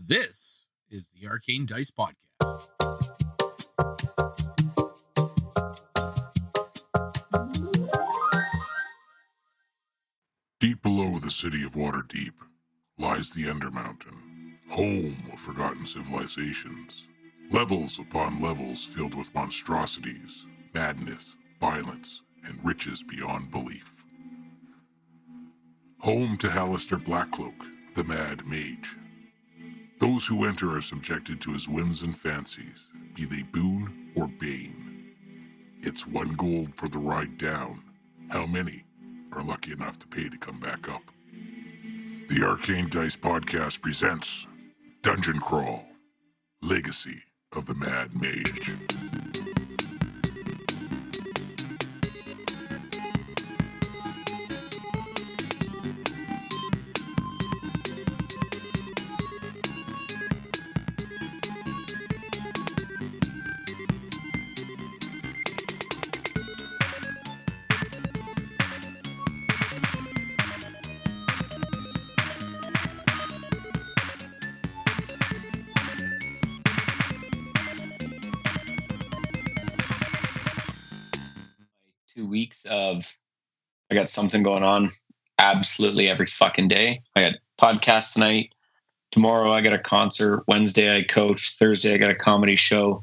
This is the Arcane Dice podcast. Deep below the city of Waterdeep lies the Ender Mountain, home of forgotten civilizations. Levels upon levels filled with monstrosities, madness, violence, and riches beyond belief. Home to Hallister Blackcloak, the Mad Mage. Those who enter are subjected to his whims and fancies, be they boon or bane. It's 1 gold for the ride down. How many are lucky enough to pay to come back up? The Arcane Dice podcast presents Dungeon Crawl, Legacy of the Mad Mage. Weeks of I got something going on absolutely every fucking day. I got podcast tonight. Tomorrow I got a concert. Wednesday I coach. Thursday I got a comedy show.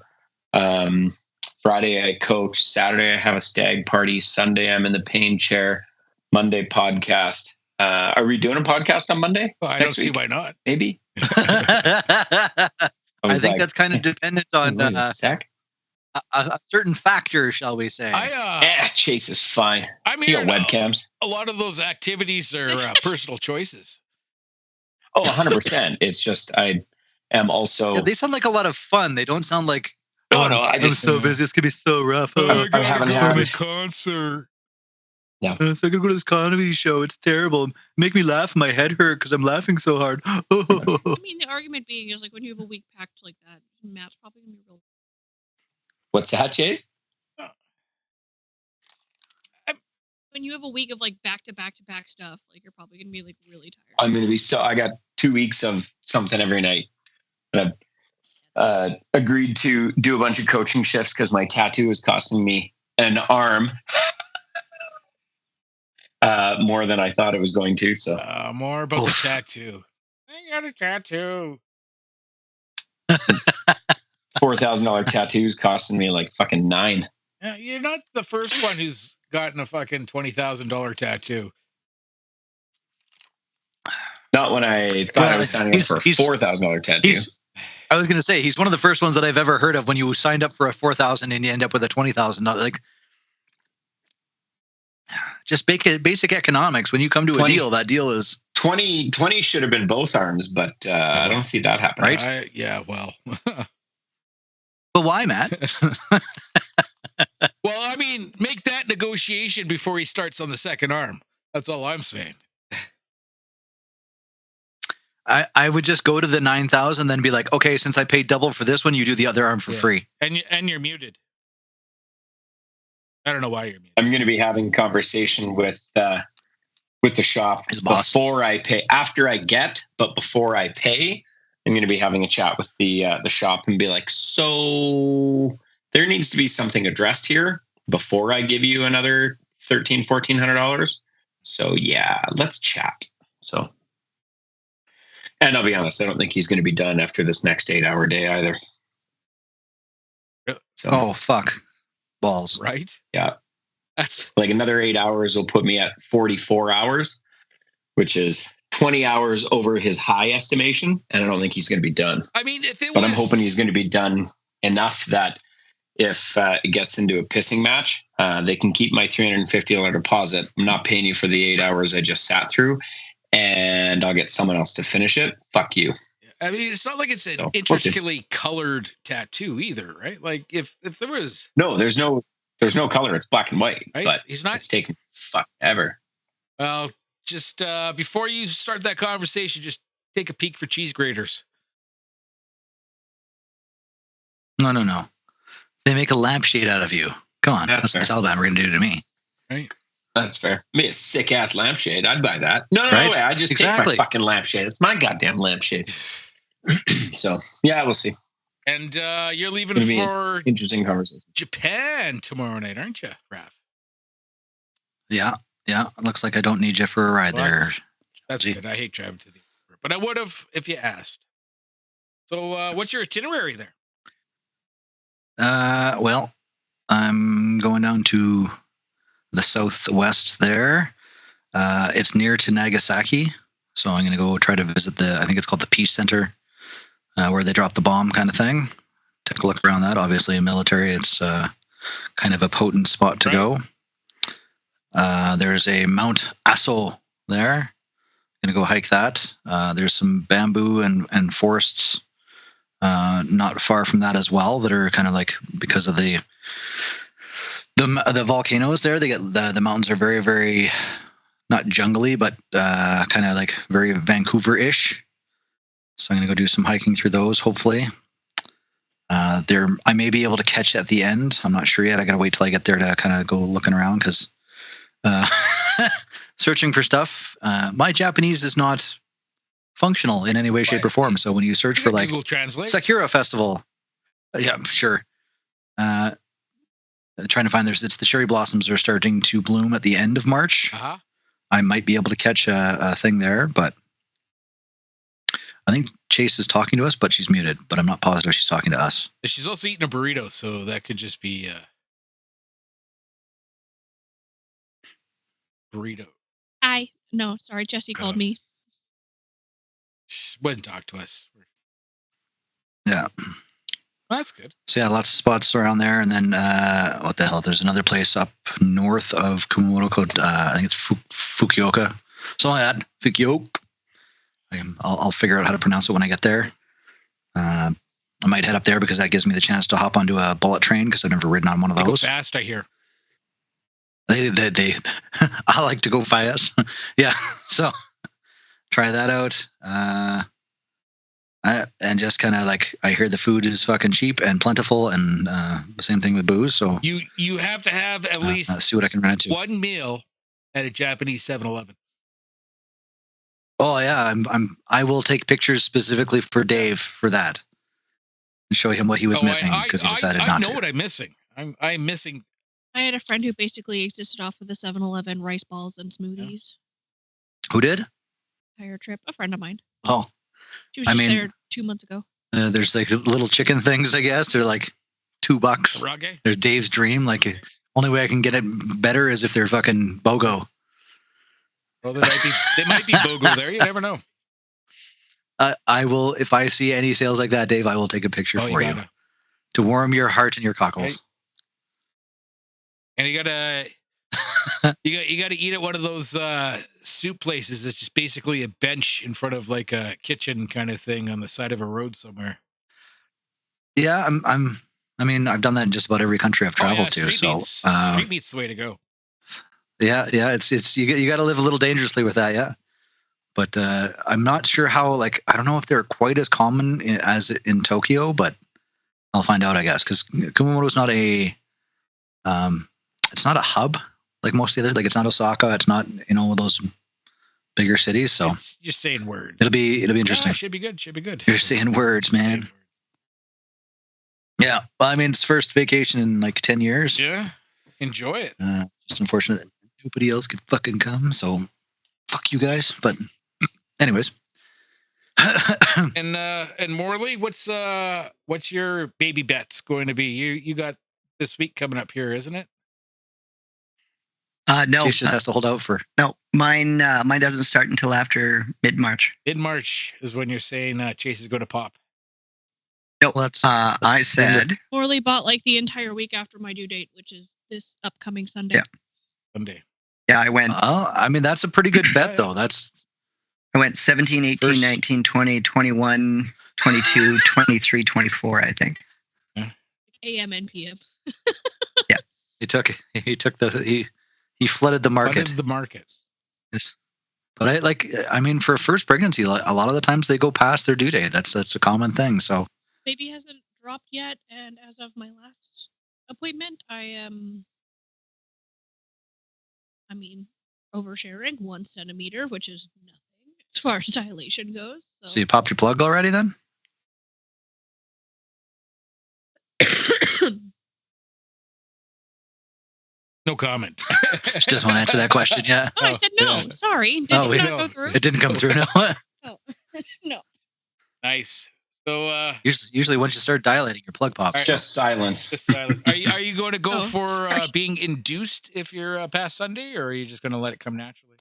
Friday I coach. Saturday I have a stag party. Sunday I'm in the pain chair. Monday podcast. Are we doing a podcast on Monday? Well, I don't see why not. Maybe. I think that's kind of dependent on wait a sec. a certain factor, shall we say. Chayse is fine. I'm You here. got webcams. A lot of those activities are personal choices. Oh, 100%. It's just I am also. Yeah, they sound like a lot of fun. They don't sound like. No, I just I'm so busy. It's gonna be so rough. I gotta haven't go had to it. the concert. So I gotta go to this comedy show. It's terrible. Make me laugh. My head hurt because I'm laughing so hard. I mean, the argument being is like when you have a week packed like that, Matt's probably gonna be real. What's that, Chase? When you have a week of like back to back stuff, like you're probably gonna be like really tired. I'm gonna be I got 2 weeks of something every night. And I've agreed to do a bunch of coaching shifts because my tattoo is costing me an arm more than I thought it was going to. So More about the tattoo. I got a tattoo. $4,000 tattoos costing me like fucking $9,000. Yeah, you're not the first one who's gotten a fucking $20,000 tattoo. Not when I thought I was signing up for a $4,000 tattoo. I was gonna say he's one of the first ones that I've ever heard of when you signed up for a $4,000 and you end up with a $20,000. Like, just basic economics. When you come to a deal, that deal is 20 should have been both arms, but I don't see that happening. Right? Yeah, well. But why, Matt? Well, I mean, make that negotiation before he starts on the second arm. That's all I'm saying. I would just go to the 9,000, then be like, okay, since I paid double for this one, you do the other arm for free. And you're muted. I don't know why you're muted. I'm going to be having a conversation with the shop His boss. before I pay. After I get, but before I pay, I'm going to be having a chat with the shop and be like, so there needs to be something addressed here before I give you another $1,400. So yeah, let's chat. So, and I'll be honest, I don't think he's going to be done after this next 8-hour day either. So, Oh, fuck. Balls. Right? yeah, That's like another 8 hours will put me at 44 hours, which is 20 hours over his high estimation. And I don't think he's going to be done. I mean, But I'm hoping he's going to be done enough that if it gets into a pissing match, they can keep my $350 deposit. I'm not paying you for the 8 hours I just sat through, and I'll get someone else to finish it. Fuck you. I mean, it's not like it's an So, intricately colored tattoo either, right? Like if there was No, there's no color. It's black and white, Right? but He's not- it's taken forever. well, just before you start that conversation, just take a peek for cheese graters. No. They make a lampshade out of you. Come on. That's That's fair. what Taliban we're going to do to me. Right? That's fair. Me a sick ass lampshade. I'd buy that. No Right? way. I just Exactly. take my fucking lampshade. It's my goddamn lampshade. So yeah, we'll see. And you're leaving It'll be for interesting conversation. Japan tomorrow night, aren't you, Raph? Yeah. It looks like I don't need you for a ride Well, there. that's See. good. I hate driving to the airport, but I would have if you asked. So, what's your itinerary there? Well, I'm going down to the southwest there. It's near to Nagasaki, so I'm going to go try to visit I think it's called the Peace Center, where they dropped the bomb kind of thing. Take a look around that. Obviously, in military, it's kind of a potent spot to go. There's a Mount Aso there. Going to go hike that. There's some bamboo and forests not far from that as well that are kind of like, because of the volcanoes there, they get the mountains are very, very not jungly, but kind of like very Vancouver-ish. So I'm going to go do some hiking through those, hopefully. I may be able to catch at the end. I'm not sure yet. I got to wait till I get there to kind of go looking around, because searching for stuff. My Japanese is not functional in any way, shape, or form. So when you search for like Google Translate, Sakura Festival, yeah, sure. Trying to find it's the cherry blossoms are starting to bloom at the end of March. I might be able to catch a thing there, but I think Chayse is talking to us, but she's muted. But I'm not positive she's talking to us. She's also eating a burrito, so that could just be burrito. No, sorry, Jesse called me. She wouldn't talk to us. Yeah. Well, that's good. So yeah, lots of spots around there, and then what the hell? There's another place up north of Kumamoto called I think it's Fukuoka, something like that. Fukuoka. I'll figure out how to pronounce it when I get there. I might head up there because that gives me the chance to hop onto a bullet train, because I've never ridden on one of those. Go fast, I hear. They I like to go fast. Yeah, so try that out. And just kind of like, I hear the food is fucking cheap and plentiful, and the same thing with booze. So you have to have at least see what I can run into. one meal at a Japanese 7-Eleven. Oh yeah, I will take pictures specifically for Dave for that, and show him what he was missing, because he decided not to. I know what I'm missing. I'm missing. I had a friend who basically existed off of the 7-Eleven rice balls and smoothies. Who did? Entire trip. A friend of mine. Oh. She was just there 2 months ago. There's like little chicken things, I guess. They're like $2. They're Dave's dream. Like, only way I can get it better is if they're fucking BOGO. Well, they might be BOGO there. You never know. I will, if I see any sales like that, Dave, I will take a picture for you to warm your heart and your cockles. Right. And you gotta eat at one of those soup places that's just basically a bench in front of like a kitchen kind of thing on the side of a road somewhere. Yeah, I mean, I've done that in just about every country I've traveled to. So street meat's the way to go. Yeah, it's you got to live a little dangerously with that, yeah. But I'm not sure how. Like, I don't know if they're quite as common as in Tokyo, but I'll find out, I guess, because Kumamoto is not it's not a hub like most of the others. Like, it's not Osaka. It's not, those bigger cities. So it's just saying words. It'll be interesting. Yeah, should be good. You're saying words, man. Yeah. Well, I mean, it's first vacation in like 10 years. Yeah. Enjoy it. Just unfortunate that nobody else could fucking come. So fuck you guys. But anyways. And Morley, what's your baby bets going to be? You got this week coming up here, isn't it? No. Chayse just has to hold out for. No, mine doesn't start until after mid-March. Mid-March is when you're saying Chayse is going to pop. No, I said Morley bought like the entire week after my due date, which is this upcoming Sunday. Yeah. Sunday. Yeah, I went. I mean, that's a pretty good bet, though. I went 17, 18, 19, 20, 21, 22, 23, 24, I think. Yeah. AM and PM. Yeah. He flooded the market. Yes. But I mean, for first pregnancy, a lot of the times they go past their due date. That's a common thing. So baby hasn't dropped yet, and as of my last appointment, I am, oversharing 1 centimeter, which is nothing as far as dilation goes. So you popped your plug already then? No comment. She doesn't want to answer that question. Yeah, Oh, I said no. yeah. Sorry. Did Oh, it wait, not no. go through? it didn't come through. No. No. Nice. So, Usually, once you start dilating, your plug pops. Alright. Just silence. just silence. Are you going to go Oh, for sorry. being induced if you're past Sunday, or are you just going to let it come naturally?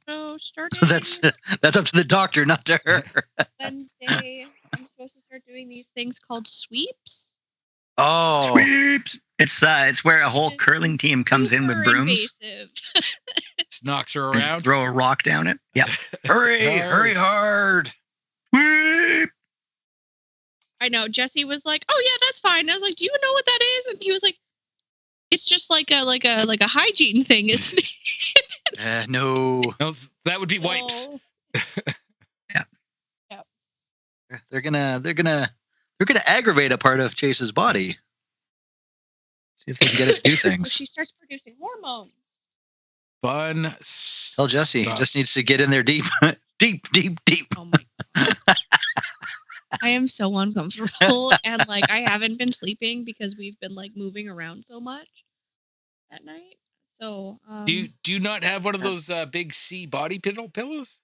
So starting That's up to the doctor, not to her. Wednesday, I'm supposed to start doing these things called sweeps. Oh, Sweeps. It's where a whole curling team comes in with Super brooms. invasive. Just knocks her And just around. throw a rock down it. Yep. hurry hard. Sweep. I know. Jesse was like, "Oh yeah, that's fine." I was like, "Do you know what that is?" And he was like, "It's just like a hygiene thing, isn't it?" No, No, that would be wipes. Oh, they're gonna aggravate a part of Chase's body. See if they can get it to do so things. she starts producing hormones. Fun. Tell Jesse, he stuff. just needs to get in there deep, deep. Oh my god. I am so uncomfortable and like I haven't been sleeping because we've been like moving around so much at night. So Do you not have one of those big C body pillows?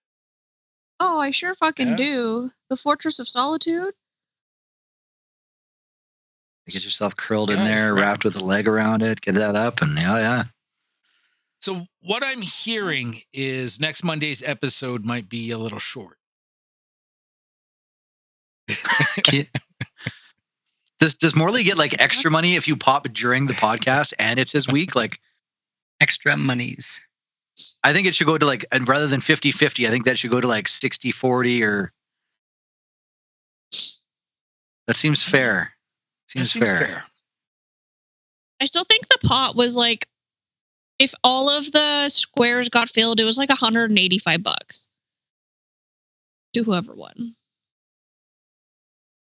oh, I sure fucking Yeah. do. The Fortress of Solitude. Get yourself curled in Yeah, there, just wrapped with a leg around it, get that up, and yeah. So what I'm hearing is next Monday's episode might be a little short. Does Morley get like extra money if you pop during the podcast and it's his week? Like, Extra monies. I think it should go to like, and rather than 50-50, I think that should go to like 60-40 or. That seems fair. Seems fair. I still think the pot was like, if all of the squares got filled, it was like $185 to whoever won.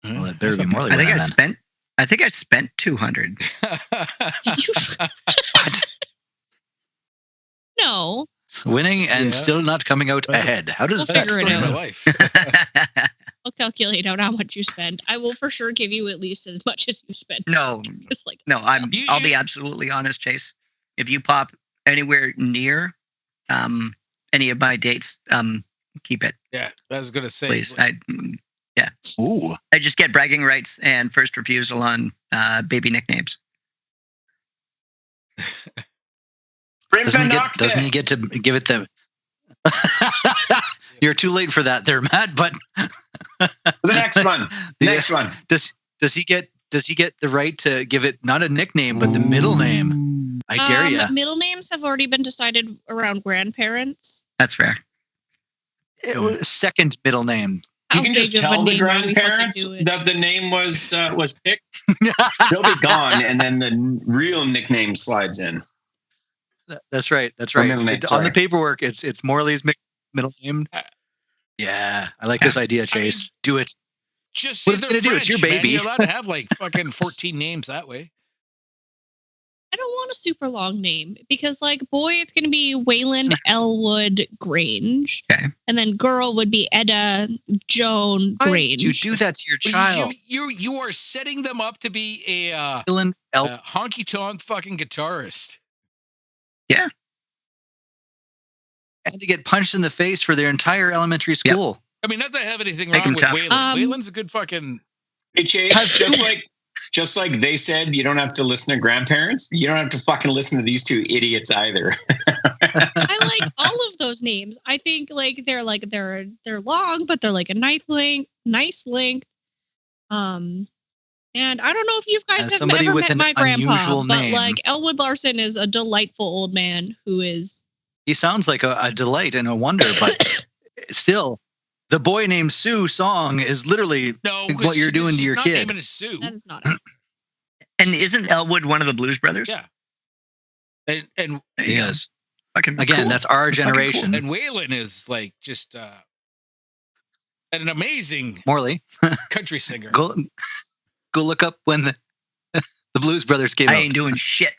Well, it better be Morley. I think winning I spent 200. Did you? What? No. Winning and Yeah. still not coming out That's a- ahead. How does We'll that That's the figure it story of out. my life. I'll calculate out how much you spend. I will for sure give you at least as much as you spend. No, Just like I'll be absolutely honest, Chase. If you pop anywhere near any of my dates, keep it, Yeah, I was gonna say. please. Ooh. I just get bragging rights and first refusal on baby nicknames. Doesn't he get to give it the You're too late for that there, Matt, but The next one. Next one. Does he get the right to give it not a nickname but the middle name? I dare you. Middle names have already been decided around grandparents. That's fair. It was second middle name. How You can just big of a tell the name are we fucking grandparents doing? that the name was picked. They'll be gone, and then the real nickname slides in. That's right. That's Or right. middle name, On the sorry. paperwork, it's Morley's middle name. Yeah, I like this idea, Chase. Do it. Just What say it's they're gonna do, it's your French, man. baby. You're allowed to have like fucking 14 names that way. I don't want a super long name because, like, boy, it's going to be Wayland Elwood Grange. Okay. And then girl would be Edda Joan Why Grange. did you do that to your But child? You are setting them up to be a honky tonk fucking guitarist. And to get punched in the face for their entire elementary school. I mean, not that I have anything Make wrong him with tough. Wayland. Wayland's a good fucking. Hey, Chase, just like they said, you don't have to listen to grandparents. You don't have to fucking listen to these two idiots either. I like all of those names. I think like they're long, but they're like a nice length. And I don't know if you guys As have somebody ever with met an my grandpa, unusual but name. like Elwood Larson is a delightful old man who is. He sounds like a delight and a wonder, but still, the Boy Named Sue song is literally No, what you're doing to she's your not kid. naming a Sue. That is not it. And isn't Elwood one of the Blues Brothers? Yeah. And There you He go. is. Fucking Again, cool. that's our Fucking cool. generation. and Waylon is like just an amazing Morley, country singer. go look up when the Blues Brothers came I out. ain't doing shit.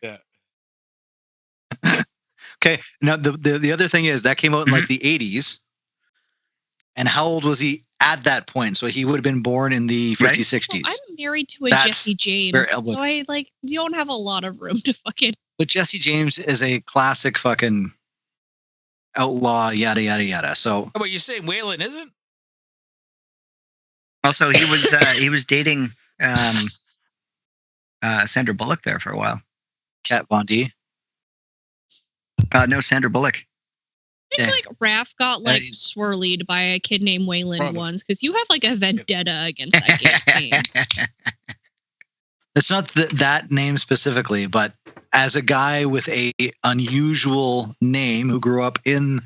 Okay, now the other thing is that came out in like the 80s. And how old was he at that point? So he would have been born in the 50s, Right. 60s. Well, I'm married to a That's Jesse James, where Elwood- so I like don't have a lot of room to fucking. But Jesse James is a classic fucking outlaw, yada yada yada. So Oh, but you're saying Waylon isn't? Also, he was dating Sandra Bullock there for a while. Kat Von D. No, Sandra Bullock. I think like Raph got like Yeah. swirlied by a kid named Waylon Probably. once because you have like a vendetta against that kid's name. It's not that name specifically, but as a guy with a unusual name who grew up in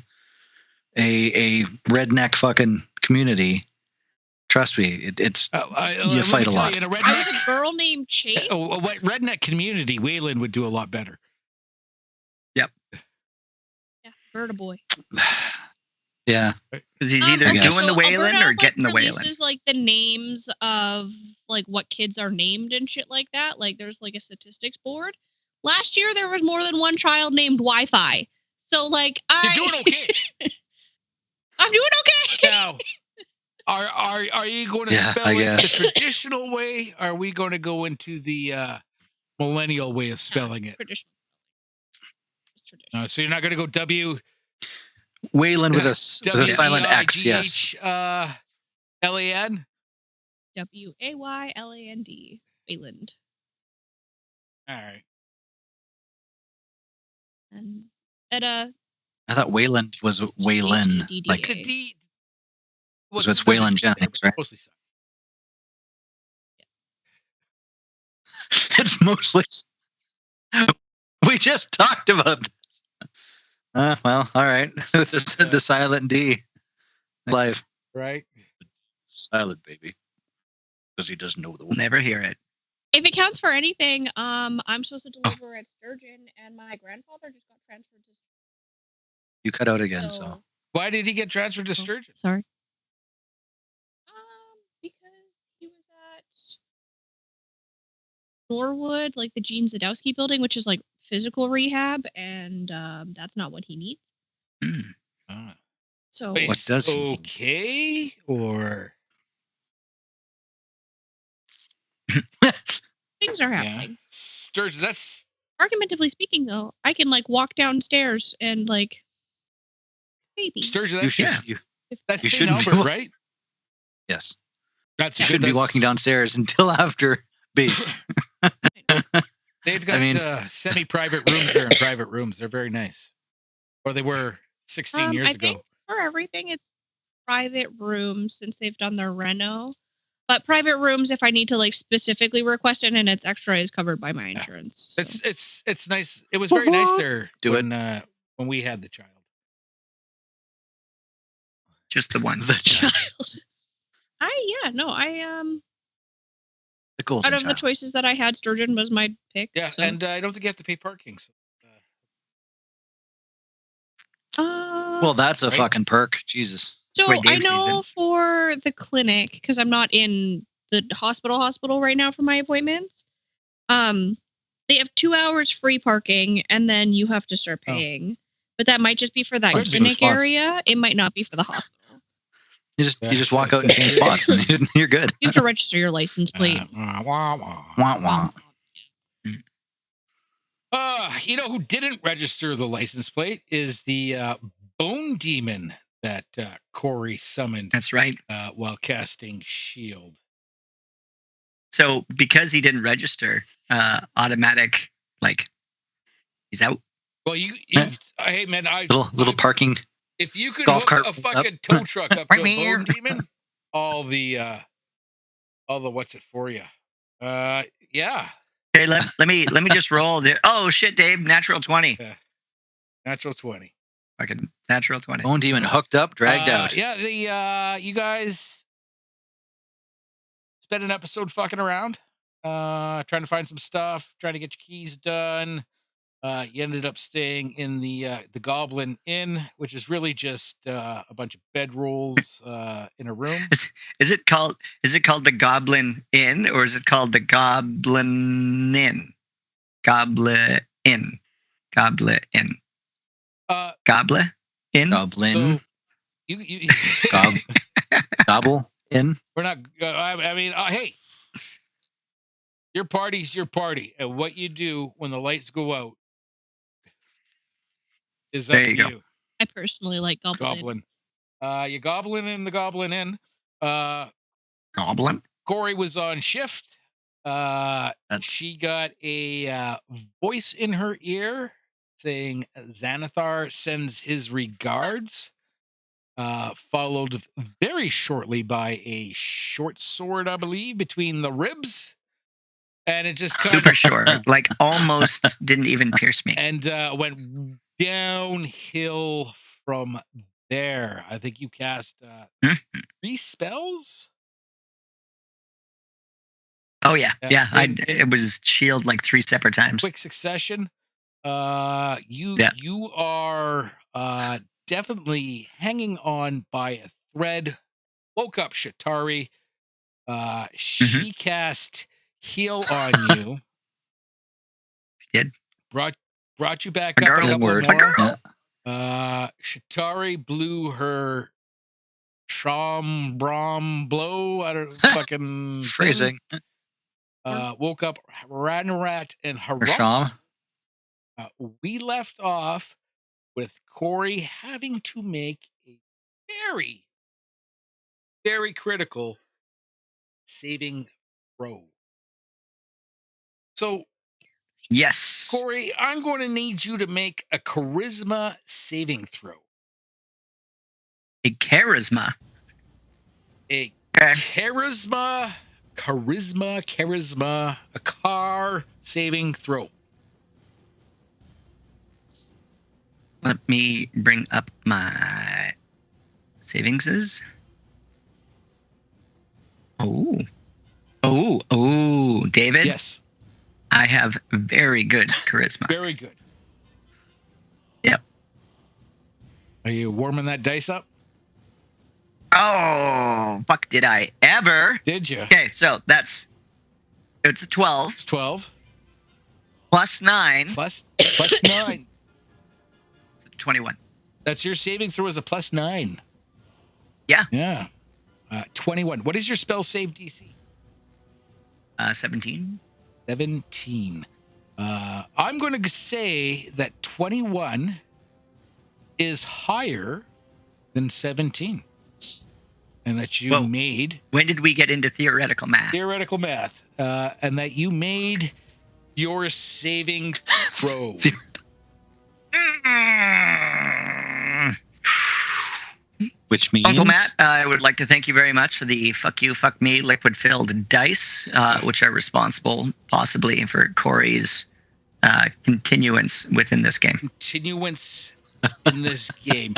a redneck fucking community, trust me, it's you Let fight me a tell lot. you, in a I was redneck, a girl named Chayse. a redneck community, Waylon would do a lot better. Yeah, Birda boy. Yeah, He's either I guess. doing the So Waylon Alberta, or getting the Waylon. releases like the names of like what kids are named and shit like that. Like there's like a statistics board. Last year there was more than one child named Wi-Fi. So like You're doing okay. I'm doing okay. Now, are you going to Yeah, spell I it the guess. traditional way? Are we going to go into the millennial way of spelling it? Traditional. It's traditional. So you're not going to go Waylon with a silent X. Yes. Lan. Wayland. Wayland. All right. And I thought Wayland was Waylon. H-E-D-D-A. Like, The D. So it's Waylon Jennings, right? Mostly so. it's mostly. We just talked about this. Well, all right. With the silent D. Live. Right. Silent baby. Because he doesn't know the We'll never hear it. if it counts for anything, I'm supposed to deliver at Sturgeon, and my grandfather just got transferred to. You cut out again, so. Why did he get transferred to Sturgeon? Sorry. Because he was at Norwood, like the Gene Zadowski building, which is like physical rehab, and that's not what he needs. So But What does he need? okay, or things are happening. Sturgeon. That's Argumentatively speaking, though, I can like walk downstairs and like maybe. Sturgeon. You That's, should. that's you St. shouldn't be Albert, wa- right? Yes. That's You good. shouldn't be walking downstairs until after B. They've got I mean- semi-private rooms there and private rooms. They're very nice. Or they were 16 years I ago. think for everything, it's private rooms since they've done their reno. But private rooms, if I need to like specifically request it and it's extra, is covered by my insurance. So. It's nice. It was very nice there when we had the child. Just the one. The child. The golden Out of child. the choices that I had, Sturgeon was my pick. Yeah, so. and I don't think you have to pay parking. So, Well, that's a Right? fucking perk. Jesus. So where I Dave sees know it. for the clinic, because I'm not in the hospital right now for my appointments. They have 2 hours free parking, and then you have to start paying. But that might just be for that Like clinic spots. area. It might not be for the hospital. You just walk out and change spots and you're good. You have to register your license plate. Wah, wah. You know who didn't register the license plate is the bone demon that Corey summoned. That's right. While casting Shield. So because he didn't register, automatic, like, he's out. Well, you hey man, Little parking. if you could golf hook cart a up. fucking tow truck up to a bone demon, all the what's it for you? Yeah. Okay, let me just roll. Oh shit, Dave, natural 20. Natural 20. Fucking natural 20. Bone demon hooked up, dragged out. Yeah, you guys spent an episode fucking around, trying to find some stuff, trying to get your keys done. You ended up staying in the Goblin Inn, which is really just a bunch of bedrolls in a room. Is it called the Goblin Inn or is it called the Goblin Inn? Goblin Inn. Goblin Inn. Goblin Inn. Goblin. So you Gobble in. we're not. I mean, hey, your party's your party, and what you do when the lights go out is up There to you go. you. I personally like Goblin. You Goblin in the Goblin Inn. Goblin. Corey was on shift. She got a voice in her ear saying Xanathar sends his regards. Followed very shortly by a short sword, I believe, between the ribs. And it just kind Super of short. Like almost didn't even pierce me. and went downhill from there. I think you cast Mhm. 3 spells. Oh yeah. Yeah. In it was shield like 3 separate times. quick succession. You Yeah. you are definitely hanging on by a thread. Woke up Shatari. She cast heal on you. She did. Brought you back A up a girl. couple Word. more. Yeah. Shatari blew her Brom blow. I don't fucking Phrasing. thing. Woke up Ranrat and Or Harumph. Sham. We left off with Corey having to make a very, very critical saving throw. So, Yes. Corey, I'm going to need you to make a charisma saving throw. A charisma. A Okay. charisma, a car saving throw. Let me bring up my savingses. Oh, David. Yes. I have very good charisma. Very good. Yep. Are you warming that dice up? Oh, fuck! Did I ever? Did you? Okay, so it's a 12. It's 12 plus 9. plus 9. So 21. That's your saving throw is a plus 9. Yeah. Yeah. 21. What is your spell save DC? 17. 17. I'm going to say that 21 is higher than 17. And that you Whoa. made When did we get into theoretical math? And that you made your saving throw. Which means Uncle Matt, I would like to thank you very much for the fuck you, fuck me liquid-filled dice, which are responsible possibly for Corey's continuance within this game. Continuance in this game.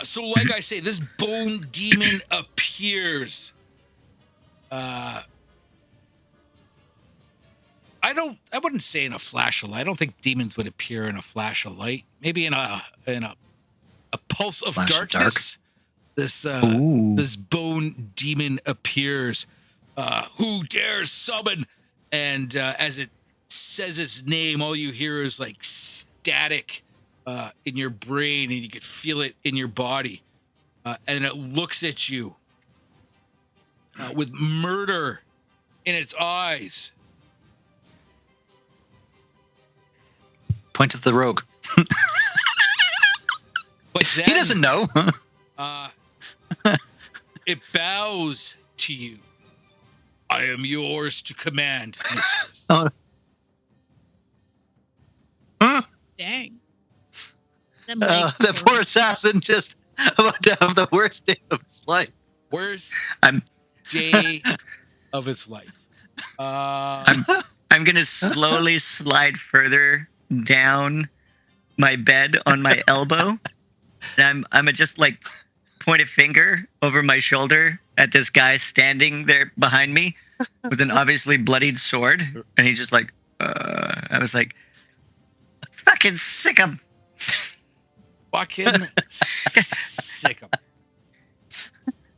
So like I say, this bone demon appears. I wouldn't say in a flash of light. I don't think demons would appear in a flash of light. Maybe in a pulse of Flash of darkness. This bone demon appears. Who dares summon? And as it says its name, all you hear is like static in your brain, and you can feel it in your body. And it looks at you with murder in its eyes. point at the rogue. But then He doesn't know. it bows to you. I am yours to command, mistress. Oh. Dang. The poor assassin just about to have the worst day of his life. Worst I'm day of his life. I'm gonna slowly slide further down my bed on my elbow, and I'm just like point a finger over my shoulder at this guy standing there behind me with an obviously bloodied sword, and he's just like, I was like, fucking sick him. Fucking sick him.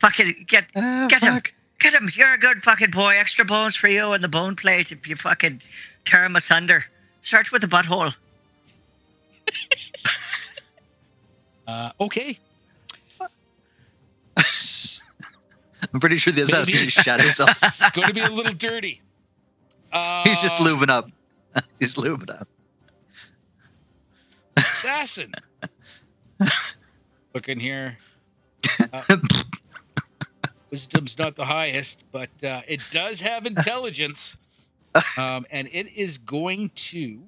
Fucking get him. Fuck. Get him. You're a good fucking boy. Extra bones for you and the bone plate if you fucking tear him asunder. Starts with the butthole. Okay. I'm pretty sure the assassin Maybe just shot himself. It's going to be a little dirty. He's just lubing up. He's lubing up. Assassin. Looking here. Wisdom's not the highest, but it does have intelligence. And it is going to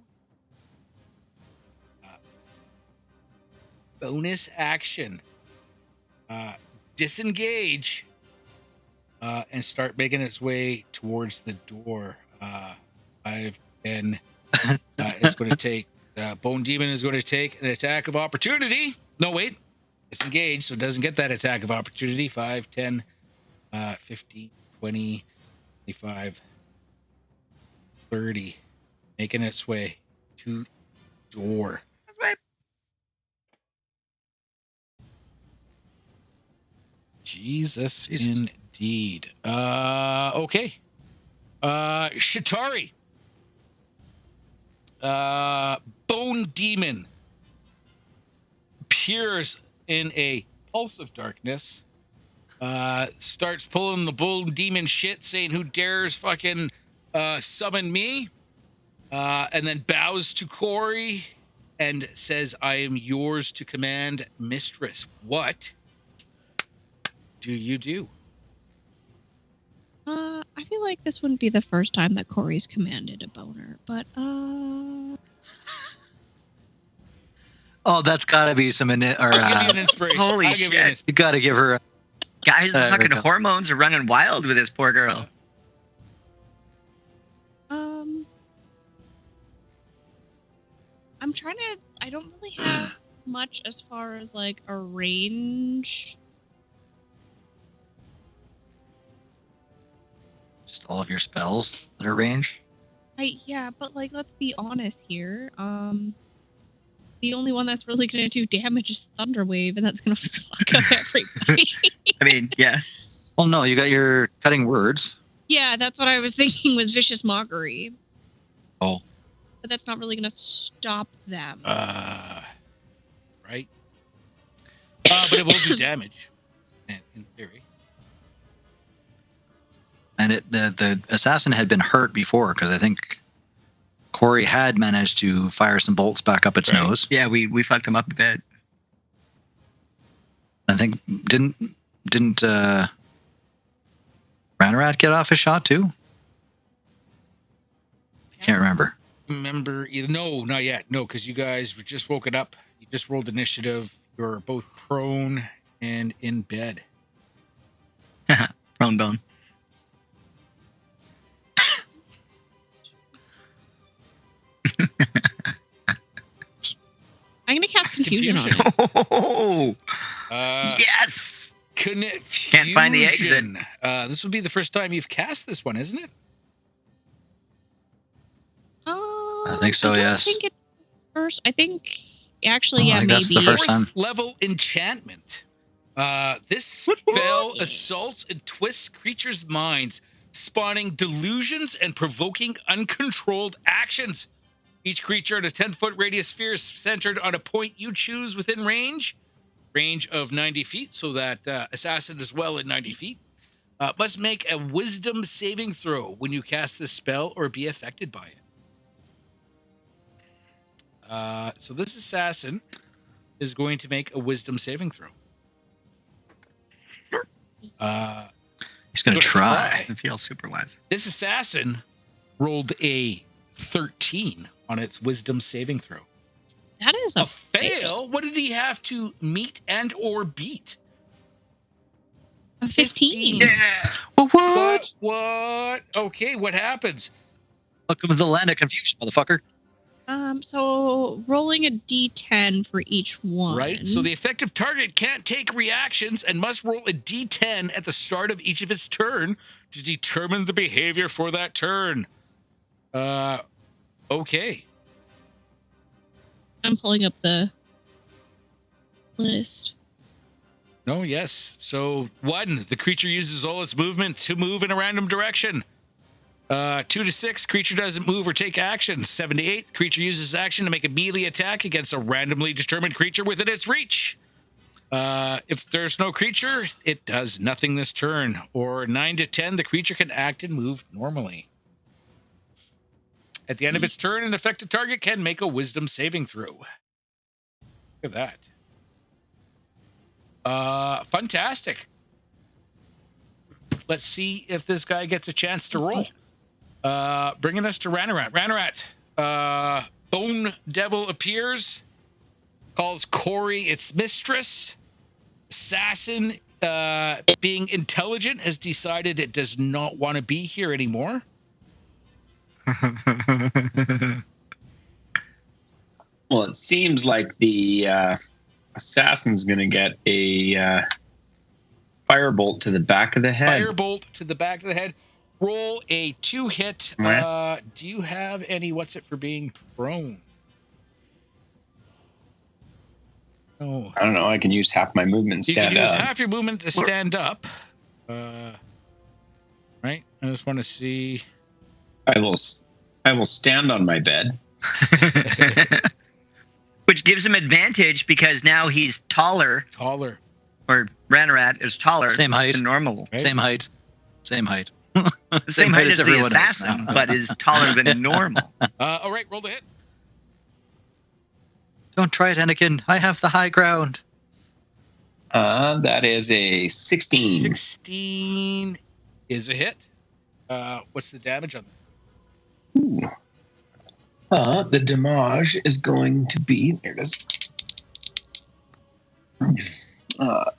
bonus action. Disengage and start making its way towards the door. 5, 10. It's going to take Bone Demon is going to take an attack of opportunity. No, wait. It's engaged, so it doesn't get that attack of opportunity. 5, 10, 15, 20, 25, 30. Making its way to door. That's right. Jesus. Indeed. Okay. Shatari. Bone Demon appears in a pulse of darkness. Starts pulling the Bone Demon shit, saying, "Who dares fucking summon me?" And then bows to Corey and says, "I am yours to command, mistress." What do you do? I feel like this wouldn't be the first time that Corey's commanded a boner, but Oh, that's gotta be some. I'll give you an inspiration. Holy I'll give you an shit. inspiration. You gotta give her. Guys, the There we fucking go. hormones are running wild with this poor girl. I'm trying to. I don't really have much as far as like a range. Just all of your spells that are range. Yeah, but like, let's be honest here. The only one that's really gonna do damage is Thunderwave, and that's gonna fuck up everybody. I mean, yeah. Well, no, you got your cutting words. Yeah, that's what I was thinking was Vicious Mockery. Oh. But that's not really gonna stop them. Right. But it will do damage, in theory. And the assassin had been hurt before because I think Corey had managed to fire some bolts back up its Right. nose. Yeah, we fucked him up a bit. I think didn't Ranarat get off his shot too? Can't remember. Remember? No, not yet. No, because you guys were just woken up. You just rolled initiative. You're both prone and in bed. Prone bone. I'm gonna cast confusion on Confusion. it. Oh, Uh, yes. Confusion. Can't find the exit. This would be the first time you've cast this one, isn't it? I think so, I don't yes. think it's first. I think actually, Oh, yeah, I think that's maybe. the first time. 4th level enchantment. This spell assaults and twists creatures' minds, spawning delusions and provoking uncontrolled actions. Each creature in a 10-foot radius sphere is centered on a point you choose within range of 90 feet, so that assassin is well at 90 feet. Must make a wisdom saving throw when you cast this spell or be affected by it. So this assassin is going to make a wisdom saving throw. He's gonna Gonna try. It feels super wise. This assassin rolled a 13 on its wisdom saving throw. That is A fail? What did he have to meet and or beat? A 15. Yeah. What? What? Okay, what happens? Welcome to the land of confusion, motherfucker. So rolling a d10 for each one. Right? So the effective target can't take reactions and must roll a d10 at the start of each of its turn to determine the behavior for that turn. Okay. I'm pulling up the list. No, yes. So 1, the creature uses all its movement to move in a random direction. 2 to 6, creature doesn't move or take action. 7 to 8, creature uses action to make a melee attack against a randomly determined creature within its reach. If there's no creature, it does nothing this turn. Or 9 to 10, the creature can act and move normally. At the end of its turn, an affected target can make a wisdom saving throw. Look at that. Fantastic. Let's see if this guy gets a chance to roll. Bringing us to Ranarat. Ranarat, Bone Devil appears, calls Corey its mistress. Assassin, being intelligent, has decided it does not want to be here anymore. Well, it seems like the assassin's going to get a firebolt to the back of the head. Firebolt to the back of the head. Roll a 2-hit. Do you have any? What's it for being prone? Oh, I don't know. I can use half my movement you stand can use up. half your movement to stand up. Right. I just want to see. I will stand on my bed. Which gives him advantage because now he's taller. Taller. Or Ranarat is taller. Same height. Than normal. Right? Same height. Same height. Same height as the everyone else assassin, now. but is taller than normal. All right. Roll the hit. Don't try it, Anakin. I have the high ground. That is a 16. 16 is a hit. What's the damage on that? Ooh. The damage is going to be, there it is.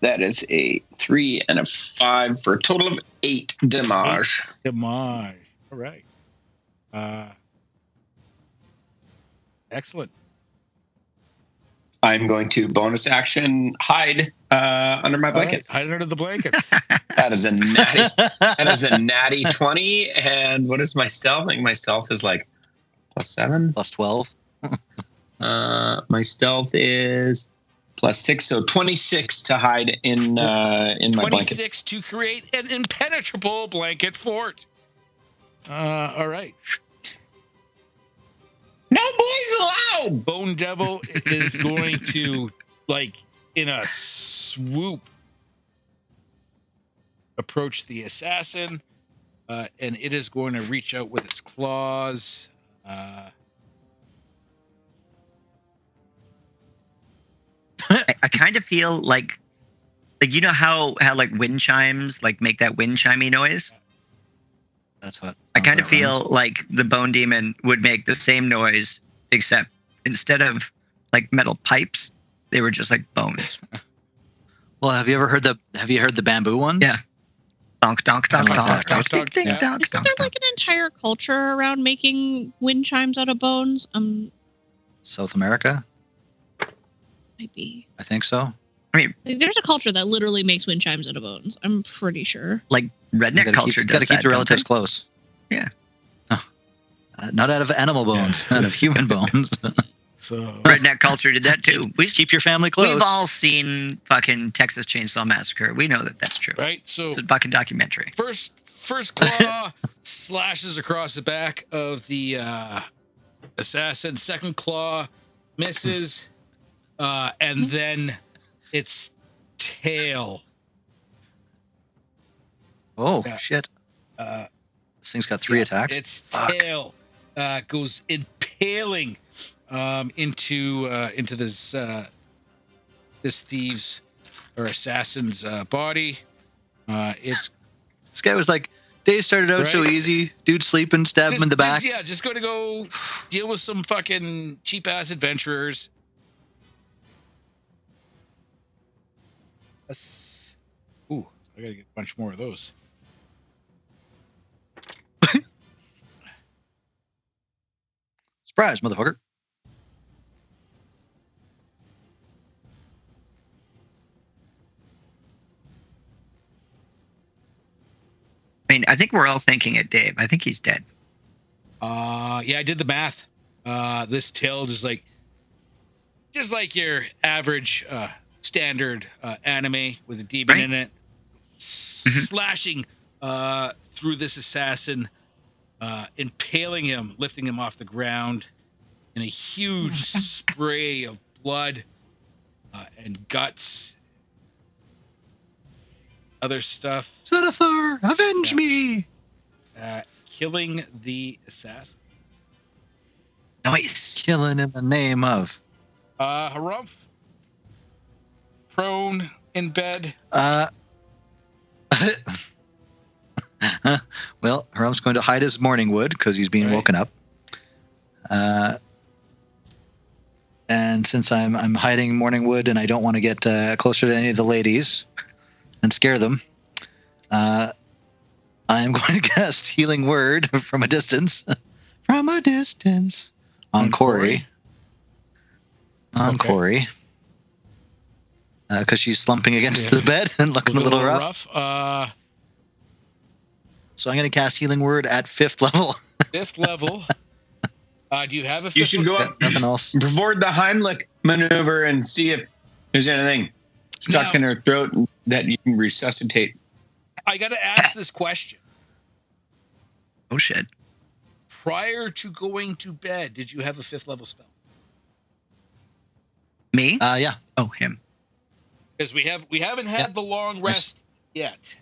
That is a 3 and a 5 for a total of 8 damage. Damage. All right. Excellent. I'm going to bonus action hide under my blankets. All right, hide under the blankets. That is a natty. That is a natty 20. And what is my stealth? I think my stealth is like +7. Plus 12. My stealth is +6, so 26 to hide in my 26 blankets. to create an impenetrable blanket fort. All right. No boys allowed. Bone Devil is going to, like, in a swoop, approach the assassin, and it is going to reach out with its claws. I kind of feel like you know how like wind chimes like make that wind chimey noise. That's what. I kind of feel like the bone demon would make the same noise, except instead of like metal pipes, they were just like bones. Well, have you heard the bamboo one? Yeah. Donk donk donk Kinda like donk that, right? donk ding, ding, Yeah. donk Isn't donk there donk. like an entire culture around making wind chimes out of bones? South America, Might be. I think so. Like, there's a culture that literally makes wind chimes out of bones. I'm pretty sure. Like redneck culture does Got to keep that, the don't relatives they? close. Yeah. Not out of animal bones, out of human bones. So Redneck culture did that too. Keep your family close. We've all seen fucking Texas Chainsaw Massacre. We know that that's true. right. So It's a fucking documentary. first claw slashes across the back of the assassin. Second claw misses, and then its tail. Oh Yeah. shit! This thing's got 3 Yeah, attacks. Its Fuck. tail goes impaling into this thieves or assassin's body. It's This guy was like, days started out so Right. easy. Dude sleeping, stab him in the back. Just going to go deal with some fucking cheap ass adventurers. Ooh, I gotta get a bunch more of those. Surprise, motherfucker! I mean, I think we're all thinking it, Dave. I think he's dead. Yeah, I did the math. This tail just like your average standard anime with a demon Right. in it, slashing through this assassin, impaling him, lifting him off the ground in a huge spray of blood and guts, other stuff, Zenithar, avenge Yeah. me! killing the assassin. Nice. Killing in the name of. Harumph, prone in bed? Well, Haram's going to hide his morning wood because he's being Right. woken up. And since I'm hiding morning wood and I don't want to get closer to any of the ladies and scare them, I am going to cast Healing Word from a distance. From a distance. On Corey. On Okay. Corey. Because she's slumping against the bed and looking a little rough. So I'm going to cast Healing Word at 5th level. 5th level. Do you have a 5th You should go Got up, nothing else. perform the Heimlich maneuver, and see if there's anything stuck in her throat that you can resuscitate. I got to ask this question. Oh shit. Prior to going to bed, did you have a 5th level spell? Me? Yeah. Oh, him. Because we haven't had the long rest yet.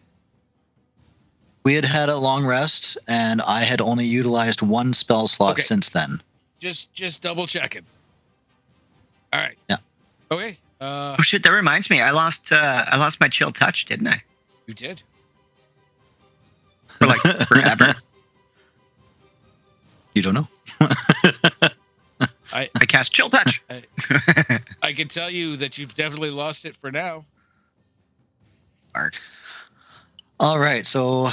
We had a long rest, and I had only utilized 1 spell slot since then. Just double checking. All right. Yeah. Okay. Oh shit, that reminds me. I lost my chill touch, didn't I? You did? For like forever. You don't know. I cast chill touch. I can tell you that you've definitely lost it for now. All right, so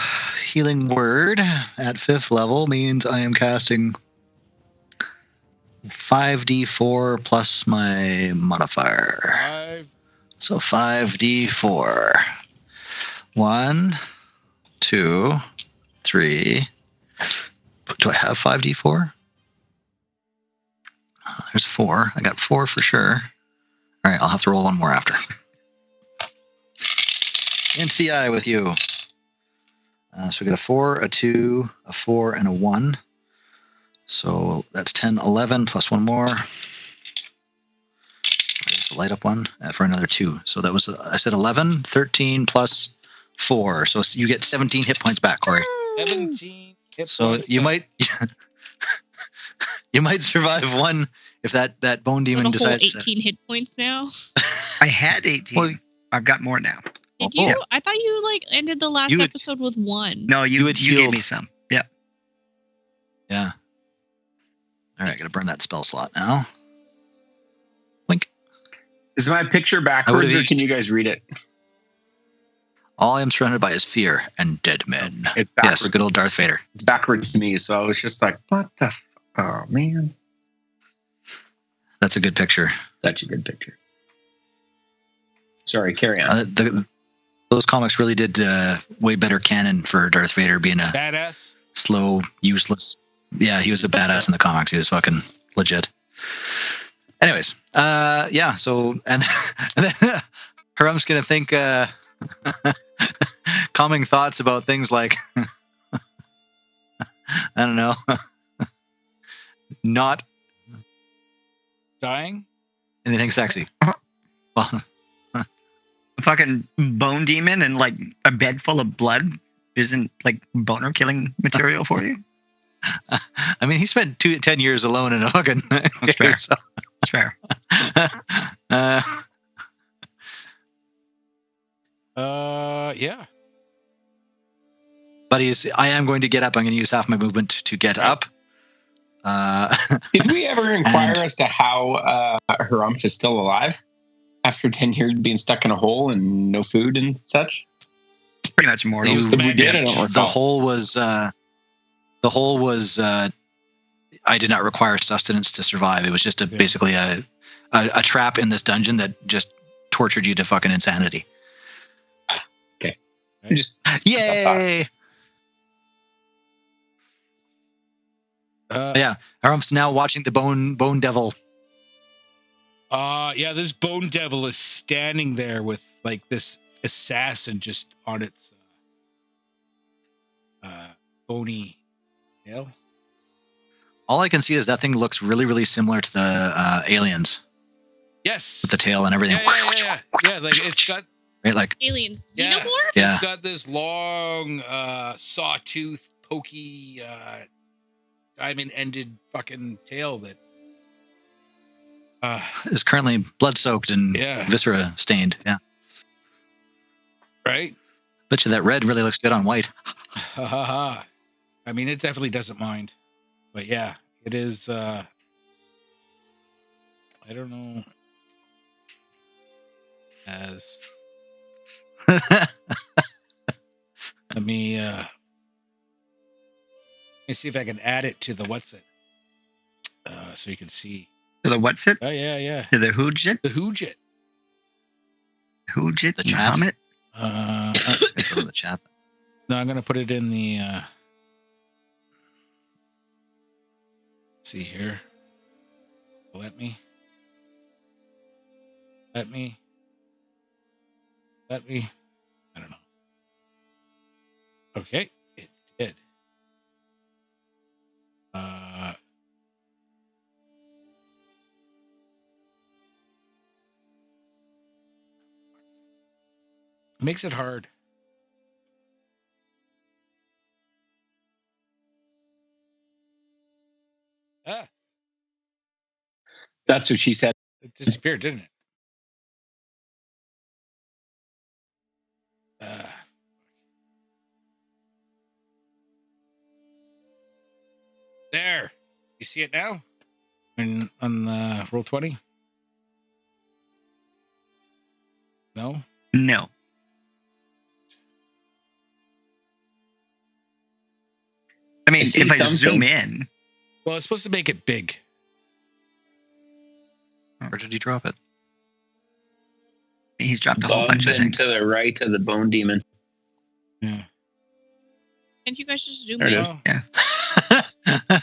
Healing Word at 5th level means I am casting 5d4 plus my modifier. So 5d4. 1, 2, 3. Do I have 5d4? There's 4. I got 4 for sure. All right, I'll have to roll 1 more after. Into the eye with you. So we got a 4, a 2, a 4, and a 1. So that's 10, 11 plus 1 more. There's the light up one for another 2. So that was, I said 11, 13 plus 4. So you get 17 hit points back, Corey. 17 hit So points you back. might you might survive 1 if that bone demon Got a whole decides 18 hit points now. I had 18. Well, I've got more now. Did you? I thought you ended the last You had- episode with 1. No, you had gave healed. me some. Yeah. Yeah. All right, gotta burn that spell slot now. Wink. Is my picture backwards, or can you guys read it? All I am surrounded by is fear and dead men. It's backwards. Yes, good old Darth Vader. It's backwards to me, so I was just like, what the oh, man. That's a good picture. Such a good picture. Sorry, carry on. Those comics really did way better canon for Darth Vader being a Badass. slow, useless. Yeah, he was a badass in the comics. He was fucking legit. Anyways, yeah. So and then Haram's gonna think calming thoughts about things like I don't know, not Dying? anything sexy. Well, A fucking bone demon and like a bed full of blood isn't like boner killing material for you. I mean, he spent 10 years alone in a fucking. That's fair. So, That's fair. Yeah. but I am going to get up. I'm going to use half my movement to get up. Did we ever inquire as to how Harumph is still alive after 10 years being stuck in a hole and no food and such? Pretty much immortal. He was the We Mad did. I Mage. don't The recall. hole was. I did not require sustenance to survive. It was just basically a trap in this dungeon that just tortured you to fucking insanity. Okay. Right. Just Yay! Yeah, Harump's now watching the Bone Devil. Yeah, this bone devil is standing there with like this assassin just on its bony tail. All I can see is that thing looks really, really similar to the aliens Yes. with the tail and everything. Yeah, like it's got Right, like Aliens. Yeah. Xenomorph? Yeah. It's got this long sawtooth, pokey diamond ended fucking tail that is currently blood-soaked and Yeah. viscera stained. Yeah. Right? Bet you that red really looks good on white. Ha ha ha. I mean, it definitely doesn't mind. But yeah, it is. I don't know. As let me see if I can add it to the what's it. So you can see. To the what's it? Oh yeah. To the Hoojit? The Hoojit. Hoojit? The chat? Muhammad? Let's go to the chat. No, I'm gonna put it in the. Let's see here. Let me. I don't know. Okay, it did. Makes it hard. Ah, That's what she said. it disappeared, didn't it? There. You see it now? On the Roll20? No? No. I mean, see if I something. zoom in, Well, it's supposed to make it big. Where did he drop it? he's dropped a whole Above bunch of and things. to the right of the bone demon. Yeah. Can't you guys just zoom There it in? is. Oh, Yeah.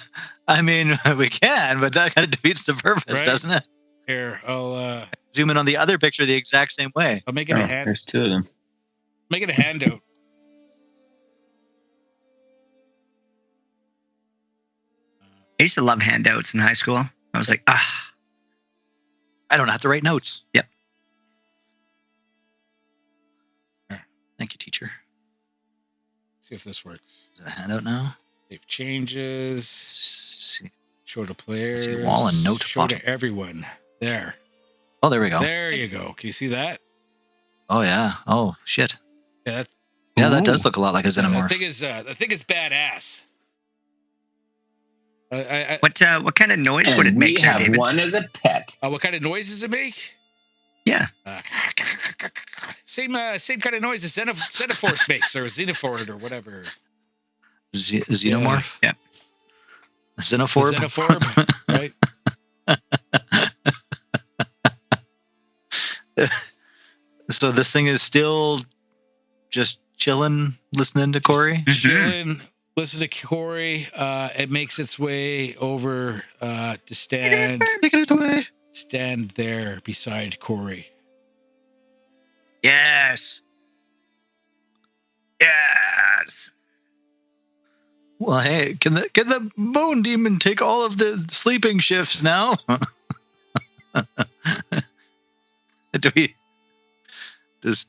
I mean, we can, but that kind of defeats the purpose, Right. doesn't it? here, I'll Zoom in on the other picture the exact same way. make it a Oh, hand. there's two of them. Make it a handout. I used to love handouts in high school. I was like, I don't have to write notes. Yep. Here. Thank you, teacher. See if this works. Is it a handout now? Save changes. See. Show to players. See wall and note Show bottom. to everyone. There. Oh, there we go. There you go. Can you see that? Oh, yeah. Oh, shit. Yeah, Yeah, that does Ooh. look a lot like a the xenomorph. thing is badass. what kind of noise would it And make we there, have David? one as a pet. What kind of noise does it make? Yeah. Same kind of noise as Xenoforce makes, or Xenophord, or whatever. Xenomorph? Yeah. Xenophorb? Xenophorb, right? So this thing is still just chilling, listening to Corey? Mhm. Chilling, listen to Corey. It makes its way over to stand Taking it away. there beside Corey. Yes. Yes. Well, hey, can the bone demon take all of the sleeping shifts now? Does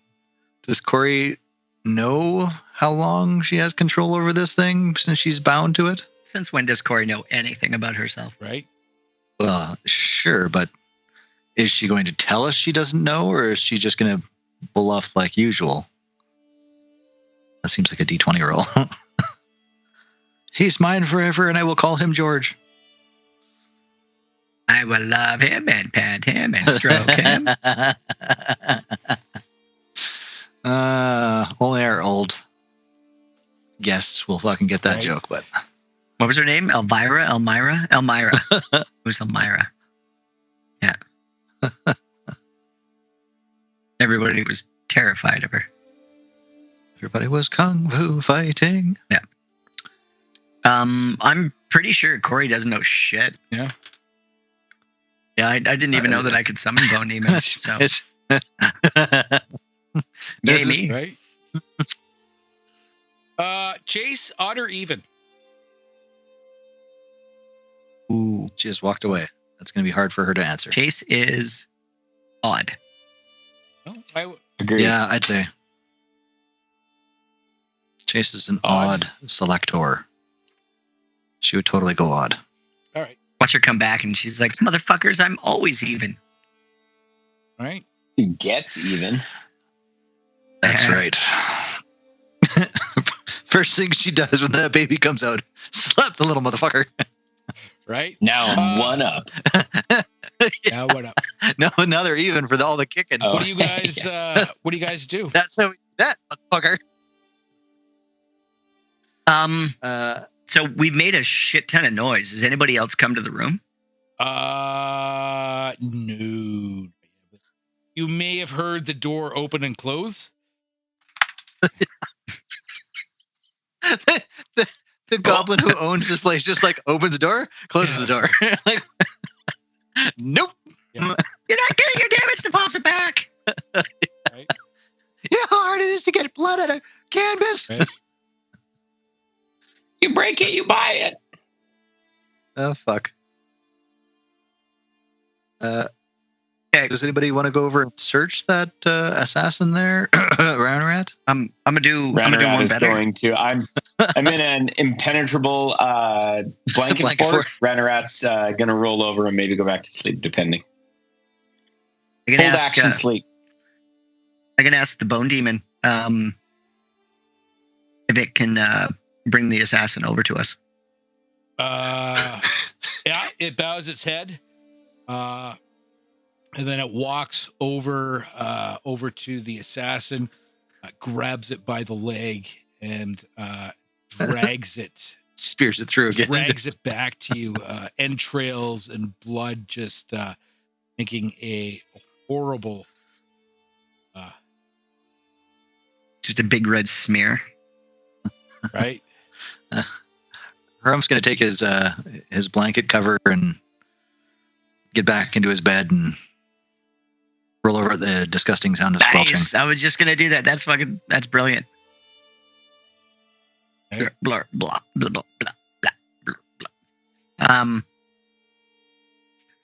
Corey know how long she has control over this thing since she's bound to it? Since when does Corey know anything about herself? Right? Well, sure, but is she going to tell us she doesn't know, or is she just going to bluff like usual? That seems like a D20 roll. He's mine forever, and I will call him George. I will love him and pet him and stroke him. Only our old guests will fucking get that Right. joke, but What was her name? Elvira? Elmira? Elmira. Who's Elmira? Yeah. Everybody was terrified of her. everybody was kung fu fighting. I'm pretty sure Corey doesn't know shit. Yeah. Yeah, I didn't even know that I could summon bone demons. So It's yay me. Right? Chayse, odd or even? Ooh. She just walked away. That's going to be hard for her to answer. Chayse is odd. No, I Agreed. Yeah, I'd say. Chase is an Odd. odd selector. She would totally go odd. all right. Watch her come back, and she's like, "Motherfuckers, I'm always even." All right. He gets even. That's right. First thing she does when that baby comes out, slap the little motherfucker. Right. Now I'm one up. Now what up? Now they're even for all the kicking. Oh. What do you guys? What do you guys do? That's how we do that, motherfucker. So we've made a shit ton of noise. Has anybody else come to the room? No. You may have heard the door open and close. The goblin who owns this place just like opens the door, closes the door. Like, nope. Yeah. You're not getting your damage deposit back. Right. You know how hard it is to get blood out of canvas? Right. You break it, you buy it. Oh, fuck. Okay. Does anybody want to go over and search that assassin there, Ranarat? I'm gonna do one Ranarat is better. going to. I'm in an impenetrable blanket fort. Ranarat's gonna roll over and maybe go back to sleep, depending. I'm Hold gonna ask, action sleep. I'm gonna ask the Bone Demon if it can bring the assassin over to us. Yeah, it bows its head, and then it walks over to the assassin, grabs it by the leg, and drags it, Spears it through again. drags it back to you, entrails and blood just making a horrible. Just a big red smear. Right. Herm's going to take his blanket cover and get back into his bed and roll over at the disgusting sound of squelching. Nice. I was just gonna do that. That's brilliant. Okay. Blah, blah, blah, blah, blah, blah, blah.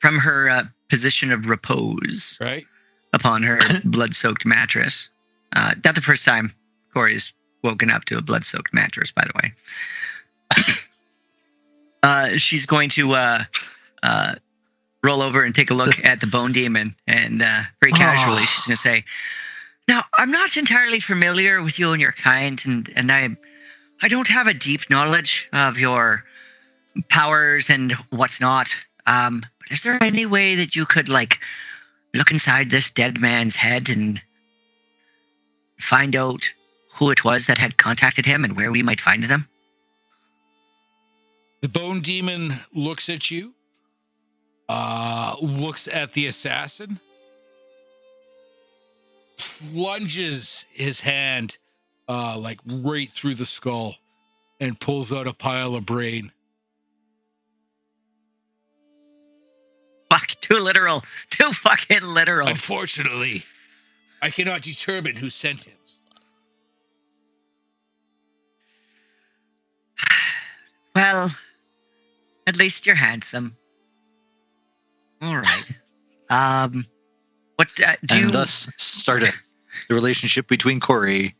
From her position of repose Right. upon her blood-soaked mattress. Not the first time Corey's woken up to a blood-soaked mattress, by the way. She's going to roll over and take a look at the Bone Demon, and very casually she's going to say, "Now, I'm not entirely familiar with you and your kind, and I don't have a deep knowledge of your powers and what's not. But is there any way that you could, like, look inside this dead man's head and find out who it was that had contacted him and where we might find them?" The Bone Demon looks at you, looks at the assassin, plunges his hand like right through the skull, and pulls out a pile of brain. Fuck, too literal. Too fucking literal. Unfortunately, I cannot determine who sent him. Well, at least you're handsome. All right. What do you... And thus started the relationship between Corey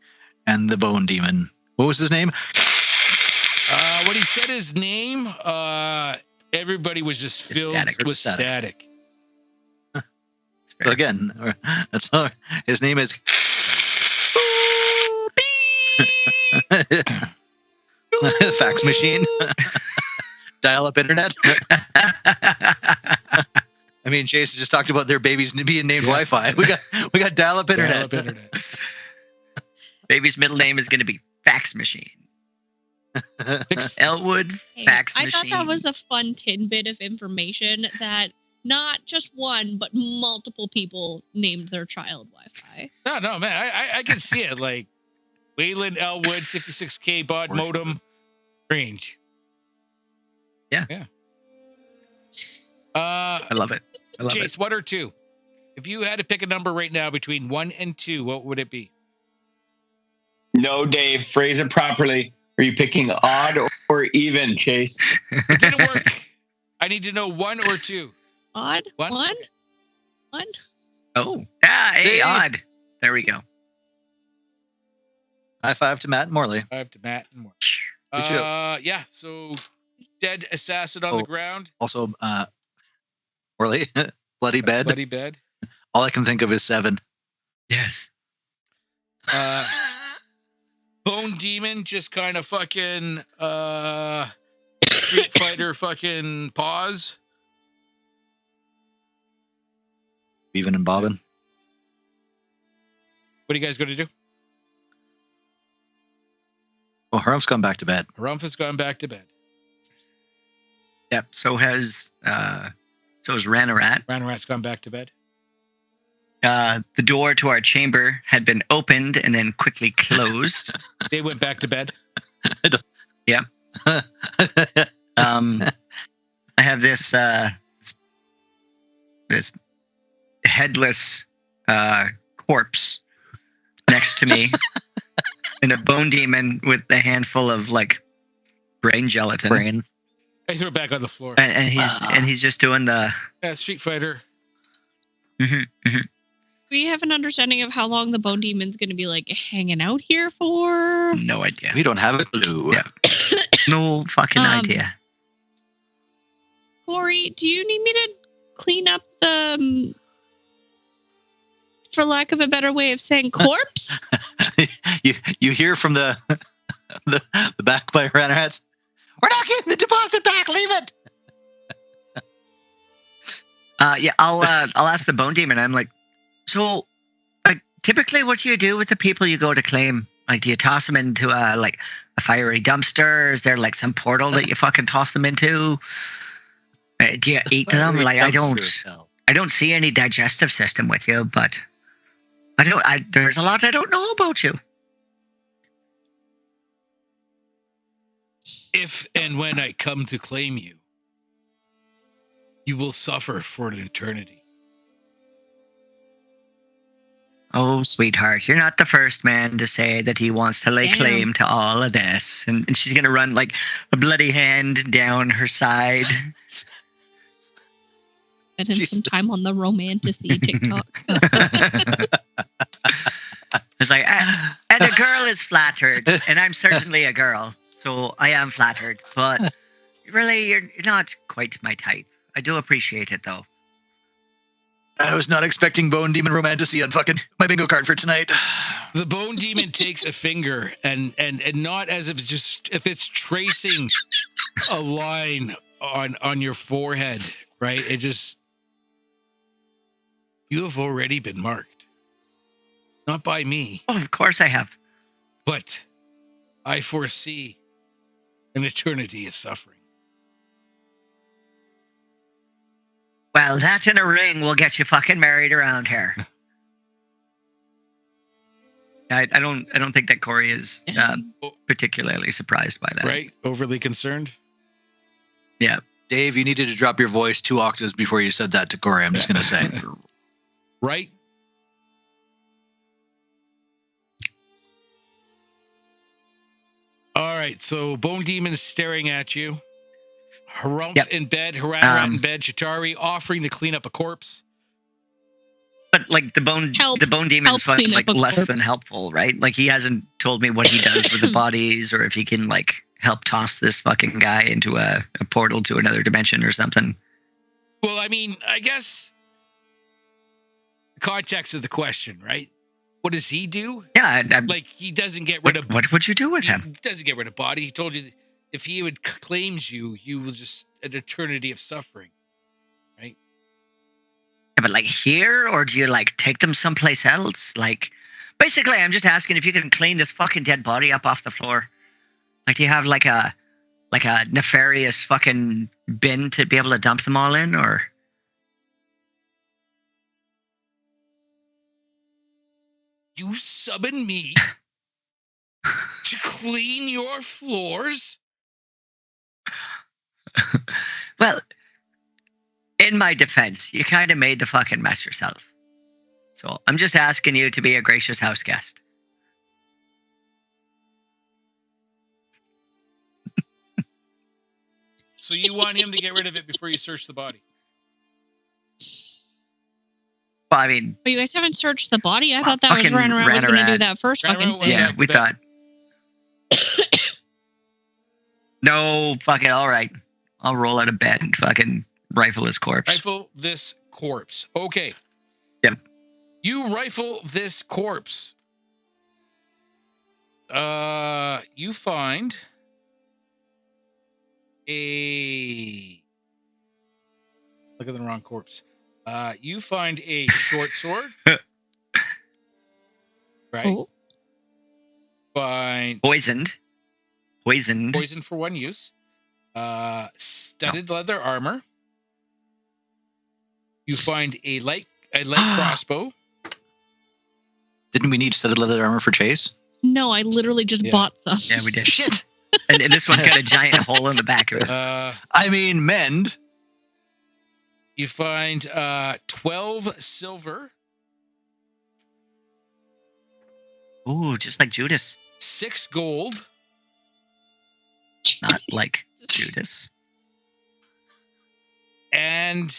and the Bone Demon. What was his name? When he said his name, everybody was just filled with static. So again, that's all. His name is. Fax machine. Dial-up internet. I mean, Chayse just talked about their babies being named Wi-Fi. We got dial-up internet. Dial-up internet. Baby's middle name is going to be Fax Machine. Elwood Hey, Fax I Machine. thought that was a fun tidbit of information that not just one, but multiple people named their child Wi-Fi. No, man, I can see it. Like Wayland Elwood, 56K baud modem range. Yeah. I love it. Chayse, 1 or 2? If you had to pick a number right now between 1 and 2, what would it be? No, Dave, phrase it properly. Are you picking odd or even, Chayse? It didn't work. I need to know 1 or 2. Odd? One? One? Oh, hey, See? odd. There we go. High five to Matt and Morley. 5 to Matt and more. Good show. Yeah. So dead assassin on the ground. Also, Morley, bloody bed. Bloody bed. All I can think of is 7. Yes. Bone Demon just kind of fucking Street Fighter fucking pause. Beavin' and bobbin'. What are you guys going to do? Oh, Harump's gone back to bed. Harumph has gone back to bed. Yep. So has Ranarat. Ranarat's gone back to bed. The door to our chamber had been opened and then quickly closed. They went back to bed. Yep. I have this this headless corpse next to me, and a bone demon with a handful of like brain gelatin. I threw it back on the floor. And he's just doing the Street Fighter. Do we have an understanding of how long the bone demon's going to be like hanging out here for? No idea. We don't have a clue. Yeah. No fucking idea. Corey, do you need me to clean up the, for lack of a better way of saying, corpse? you hear from the back by Ranarats, we're not getting the deposit back. Leave it. Yeah, I'll ask the bone demon. I'm like, so, like, typically, what do you do with the people you go to claim? Like, do you toss them into a fiery dumpster? Is there like some portal that you fucking toss them into? Do you eat them? Like, I don't see any digestive system with you, but there's a lot I don't know about you. If and when I come to claim you, you will suffer for an eternity. Oh, sweetheart, you're not the first man to say that he wants to lay claim to all of this. And she's going to run like a bloody hand down her side. Spending some time on the romantasy TikTok. It's like, and a girl is flattered, and I'm certainly a girl, so I am flattered. But really, you're not quite my type. I do appreciate it, though. I was not expecting Bone Demon Romantasy on fucking my bingo card for tonight. The Bone Demon takes a finger and not as if it's tracing a line on your forehead, right? It just, you have already been marked. Not by me. Oh, of course I have. But I foresee an eternity of suffering. Well, that and a ring will get you fucking married around here. I don't think that Corey is particularly surprised by that. Right? Overly concerned? Yeah. Dave, you needed to drop your voice 2 octaves before you said that to Corey, I'm just going to say. Right? All right, so Bone Demon's staring at you. Harumph in bed, Haranrat in bed, Chitari offering to clean up a corpse. But like the bone demon's like less than helpful, right? Like he hasn't told me what he does with the bodies, or if he can like help toss this fucking guy into a portal to another dimension or something. Well, I mean, I guess the context of the question, right? What does he do? Yeah, like he doesn't get rid of. What would you do with him? He doesn't get rid of body. He told you that if he would claims you, you will just an eternity of suffering, right? Yeah, but like here, or do you like take them someplace else? Like, basically, I'm just asking if you can clean this fucking dead body up off the floor. Like, do you have like a nefarious fucking bin to be able to dump them all in, or? You summon me to clean your floors? Well, in my defense, you kind of made the fucking mess yourself. So I'm just asking you to be a gracious house guest. So you want him to get rid of it before you search the body? Well, I mean... But you guys haven't searched the body? I thought that was Ranarat was going to do that first fucking thing. Yeah, we thought... No, fuck it. All right. I'll roll out of bed and fucking rifle his corpse. Rifle this corpse. Okay. Yep. You rifle this corpse. You find a... Look at the wrong corpse. You find a short sword. Right? Oh. Find Poisoned poison for one use. Studded leather armor. You find a light crossbow. Didn't we need studded leather armor for Chayse? No, I literally just Yeah. bought some. Yeah, we did. Shit. And this one's got a giant hole in the back of it. I mean, mend. You find 12 silver, Ooh, just like Judas. 6 gold, Not like Judas. and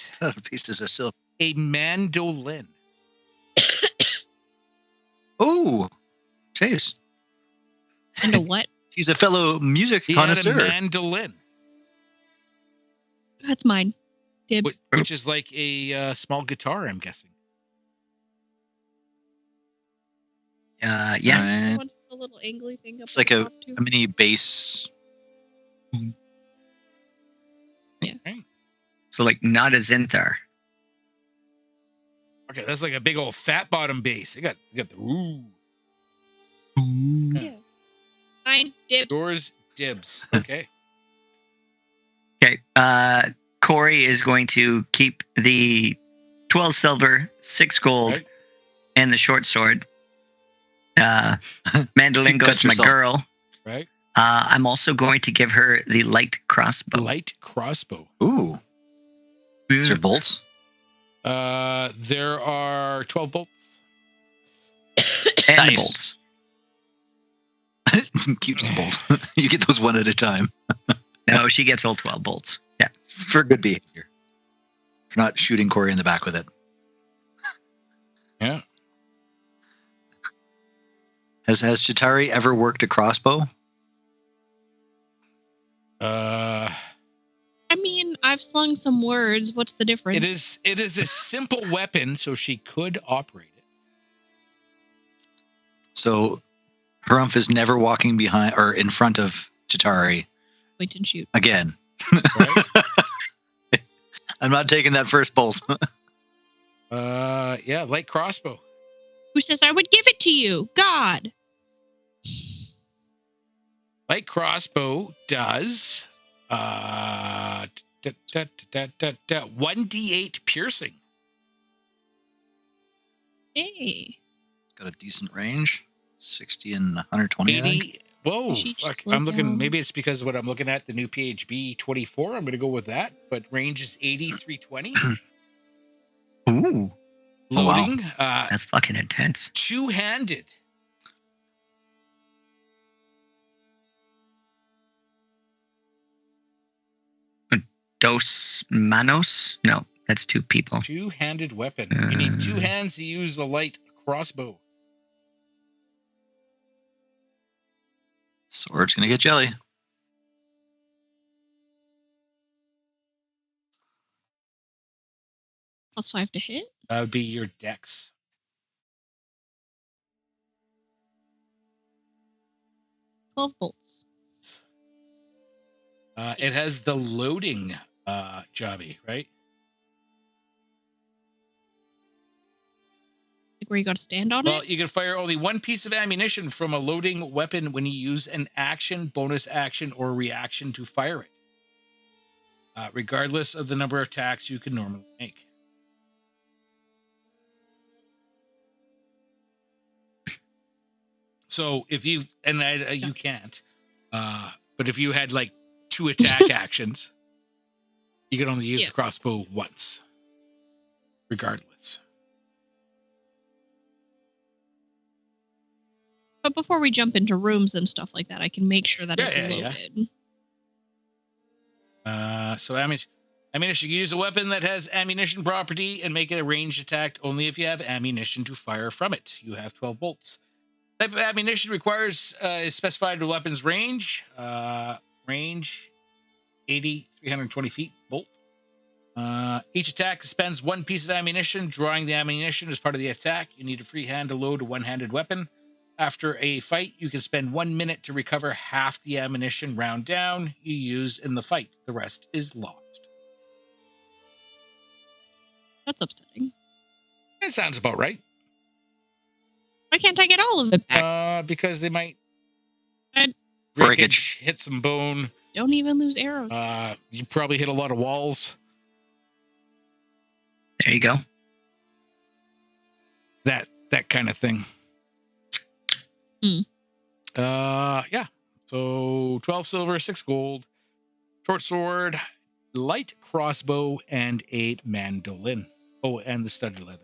Pieces of silver. a mandolin. Oh, Chayse. And a what? He's a fellow music He had a connoisseur. mandolin, That's mine. Dibs. which is like a small guitar, I'm guessing. Yes. Alright. What's the little angly thing up It's on like a top too? mini bass. So like not a Zinthar. Okay, that's like a big old fat bottom bass. You got the ooh. Yeah. Mine. Dibs. Yours, dibs. Okay. Okay. Corey is going to keep the 12 silver, 6 gold, Right. and the short sword. Mandolin You goes cut to my yourself. girl. Right. I'm also going to give her the light crossbow. Light crossbow. Ooh. Is there bolts? There are 12 bolts. And the Nice. bolts. Keeps the bolts. You get those one at a time No, she gets all 12 bolts. Yeah. for good behavior. For not shooting Corey in the back with it. Yeah. Has Chitari ever worked a crossbow? I mean, I've slung some words. What's the difference? It is a simple weapon, so she could operate it. So Harumph is never walking behind or in front of Chitari Wait and shoot. again. Right? I'm not taking that first bolt. Yeah, light crossbow. Who says I would give it to you? God. Light crossbow does 1d8 piercing. Hey. Got a decent range. 60 and 120, I think. 80. Whoa, She just fuck. slowed I'm looking. down. Maybe it's because of what I'm looking at, the new PHB 24. I'm going to go with that. But range is 80, 320. Ooh, Oh, wow. Loading, that's fucking intense. two-handed. Dos manos? No, that's 2 people. Two-handed weapon. You need 2 hands to use the light crossbow. Sword's gonna get jelly. +5 to hit. That would be your dex. $12 bolts. It has the loading jobby, right? Like where you got to stand on Well, it. you can fire only 1 piece of ammunition from a loading weapon when you use an action, bonus action, or reaction to fire it, regardless of the number of attacks you can normally make. So if you you can't, but if you had like 2 attack actions, you can only use the crossbow once, regardless. But before we jump into rooms and stuff like that, I can make sure that it's Yeah. loaded. So ammunition. You can use a weapon that has ammunition property and make it a ranged attack only if you have ammunition to fire from it. You have 12 bolts. Type of ammunition requires is specified to weapon's range. range, 80, 320 feet, bolt. Each attack spends one piece of ammunition. Drawing the ammunition as part of the attack. You need a free hand to load a one-handed weapon. After a fight, you can spend 1 minute to recover half the ammunition round down you use in the fight. The rest is lost. That's upsetting. It sounds about right. Why can't I get all of it back? Because they might Breakage. hit some bone. Don't even lose arrows. You probably hit a lot of walls. There you go. That kind of thing. Hmm. Yeah. So 12 silver, 6 gold, short sword, light crossbow, and a mandolin. Oh, and the studded leather.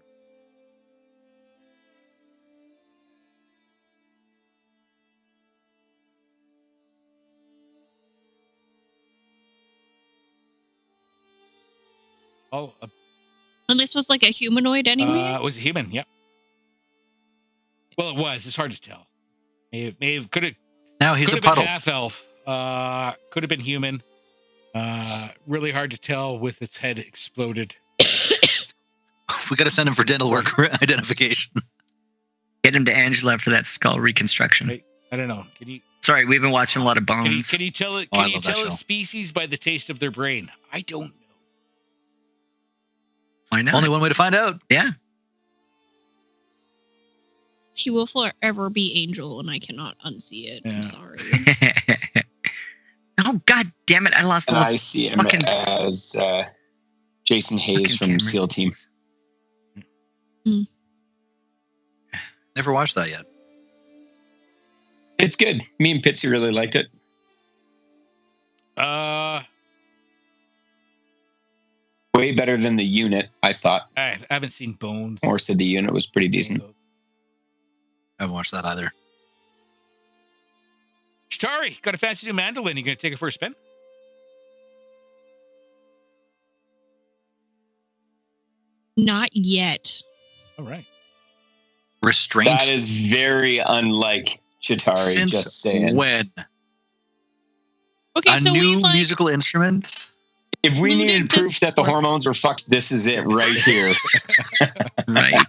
Oh, And this was like a humanoid anyway? it was a human, yep. Well, it was. It's hard to tell. Could have Now he's a been puddle. half elf. Could have been human. Really hard to tell with its head exploded. We got to send him for dental work identification. Get him to Angela for that skull reconstruction. Right. I don't know. Can you Sorry, we've been watching a lot of Bones. can you tell it? Oh, I Can you love that tell a show. species by the taste of their brain? I don't know. Why not? Only one way to find out. Yeah. He will forever be Angel, and I cannot unsee it. Yeah. I'm sorry. Oh, god damn it. I lost And the I see him fucking- as Jason Hayes Fucking from Cameron. SEAL Team. Never watched that yet. It's good. Me and Pitsy really liked it. Way better than The Unit, I thought. I haven't seen Bones. Or said The Unit was pretty decent. I haven't watched that either. Shtari, got a fancy new mandolin. You gonna take it for a spin? Not yet. All right. Restraint. That is very unlike Chitari, Since just saying. when? Okay, A so new we like musical instrument? If we looted needed this proof that the corpse. hormones were fucked, this is it right here. right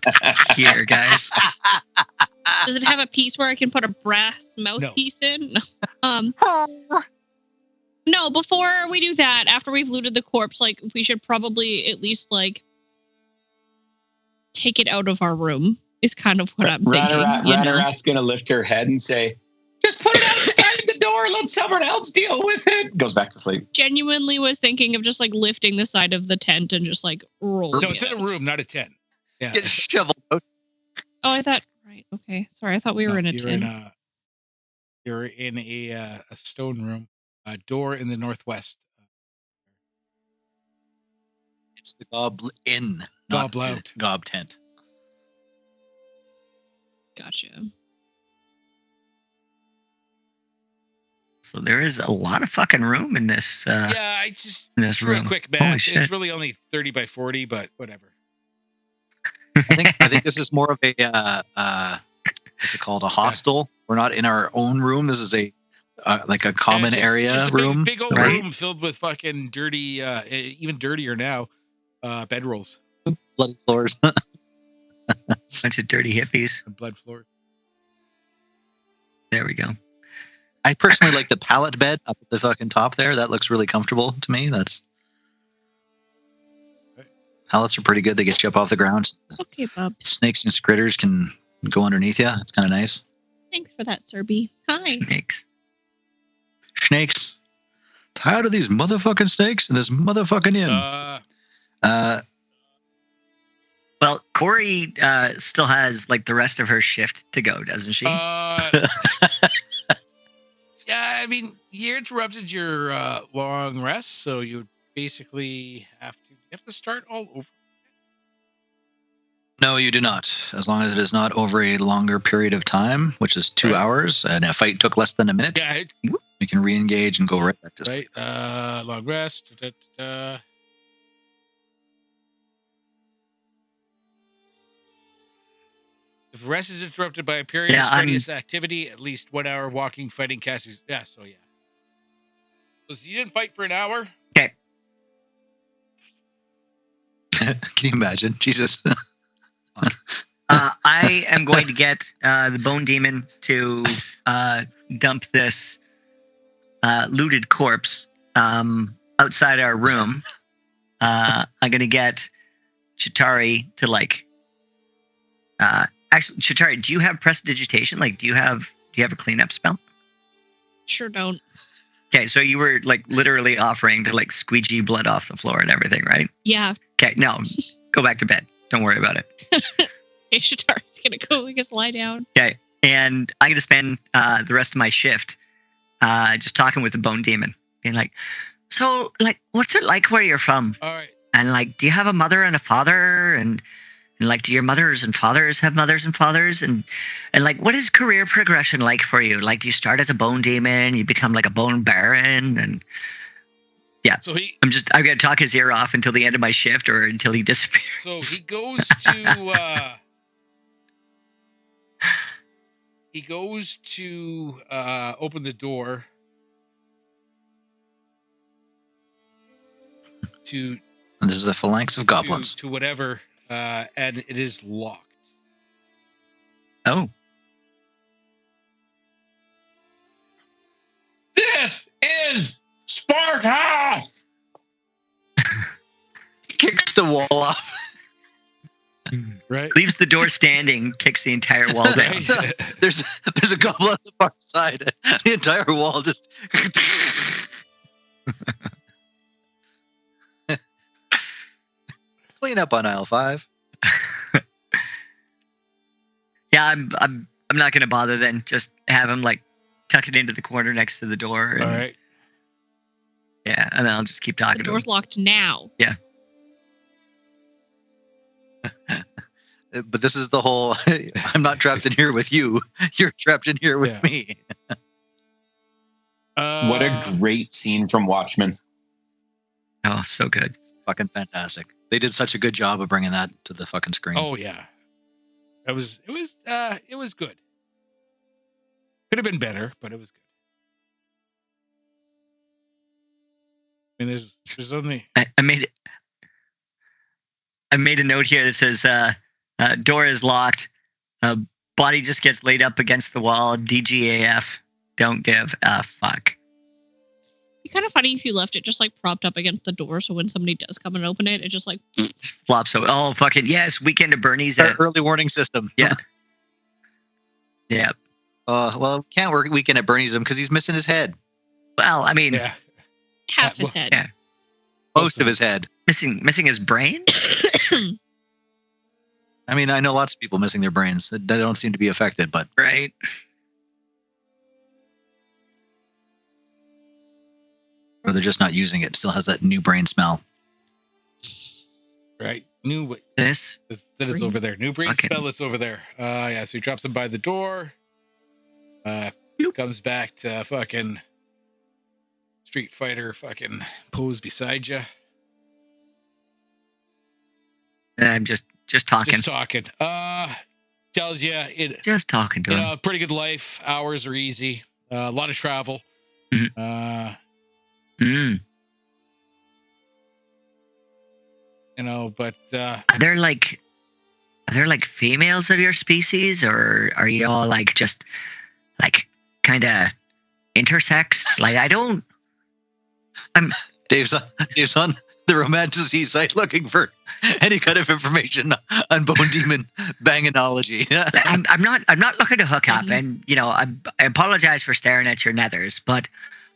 here, guys. does it have a piece where I can put a brass mouthpiece in? No. No, before we do that, after we've looted the corpse, like we should probably at least like take it out of our room. Is kind of what I'm thinking. you know? Ranarat's gonna lift her head and say, "Just put it outside the door. Let someone else deal with it." Goes back to sleep. Genuinely was thinking of just like lifting the side of the tent and just like rolling. No, it's it in a out. room, not a tent. Yeah. Get shoveled out. Oh, I thought. Right. Okay. Sorry, I thought we were in a tent. You're in a stone room. A door in the northwest. It's the Goblin, not the Goblout. Gob tent. Gotcha. So there is a lot of fucking room in this Yeah, I just in this drew a room. quick Holy math. shit. It's really only 30 by 40, but whatever. I think this is more of a what's it called? A hostel. We're not in our own room. This is a like a common It's just- area just a room. Big old right? room filled with fucking dirty, even dirtier now, bedrolls Bloody floors. Bunch of dirty hippies. and blood floors. There we go. I personally like the pallet bed up at the fucking top there. That looks really comfortable to me. That's pallets are pretty good. They get you up off the ground. Okay, Bob. Snakes and critters can go underneath you. It's kind of nice. Thanks for that, Serby. Hi. Snakes. Snakes. Tired of these motherfucking snakes and this motherfucking inn. Well, Corey still has like the rest of her shift to go, doesn't she? Yeah, I mean, you interrupted your long rest, so you basically have to start all over. No, you do not. As long as it is not over a longer period of time, which is 2 Right. hours, and a fight took less than a minute, Yeah, you can re-engage and go right back to sleep. right. Long rest. If rest is interrupted by a period Yeah, of I'm- strenuous activity, at least 1 hour walking, fighting, casting. Yeah, so yeah. So you didn't fight for an hour? Okay. Can you imagine? Jesus. I am going to get the Bone Demon to dump this looted corpse outside our room. I'm going to get Chitari to actually, Chitari, do you have prestidigitation? Like, do you have a cleanup spell? Sure don't. Okay, so you were like literally offering to like squeegee blood off the floor and everything, right? Yeah. Okay, no, go back to bed. Don't worry about it. Hey, Shatara's gonna go, I guess, lie down. Okay, and I'm gonna spend the rest of my shift just talking with the Bone Demon, being like, so like, what's it like where you're from? All right. And like, do you have a mother and a father? And like, do your mothers and fathers have mothers and fathers? And like, what is career progression like for you? Like, do you start as a Bone Demon, you become like a Bone Baron, and yeah. So I'm gonna talk his ear off until the end of my shift or until he disappears. So he goes to open the door to And there's a phalanx of goblins. to whatever, and it is locked. Oh. This is Sparta! Kicks the wall off. Right. Leaves the door standing, kicks the entire wall down. Right. There's a goblin on the far side. The entire wall just. Clean up on aisle 5. Yeah, I'm not gonna bother then. Just have him like tuck it into the corner next to the door. And, All right. Yeah, and then I'll just keep talking The to him. door's locked now. But this is the whole. I'm not trapped in here with you. You're trapped in here with Yeah. me. What a great scene from Watchmen. Oh, so good. Fucking fantastic. They did such a good job of bringing that to the fucking screen. Oh yeah. It was good. Could have been better, but it was good. I mean, there's only I made a note here that says door is locked. Body just gets laid up against the wall. DGAF. Don't give a fuck. It'd be kind of funny if you left it just like propped up against the door, so when somebody does come and open it, it just like Just flops over. Oh, fucking yes. Weekend of Bernie's. Our early warning system. Yeah. Yeah. Well, it can't work weekend at Bernie's because he's missing his head. Well, I mean, yeah. half Yeah, his head. yeah. Most of his head. missing his brain. I mean, I know lots of people missing their brains that don't seem to be affected, but Right. or they're just not using it. Still has that new brain smell. Right. New This. that is Brain over there. New brain fucking- spell is over there. Yeah, so he drops him by the door. Comes back to fucking Street Fighter fucking pose beside you. I'm just talking. Just talking. Tells you it Just talking to him. pretty good life. Hours are easy. A lot of travel. Mm. But Are there like females of your species, or are you all like just like kind of intersex? Like Dave's on the Romanticy site looking for any kind of information on Bone Demon banginology. I'm not looking to hook up, Mhm. and I apologize for staring at your nethers, but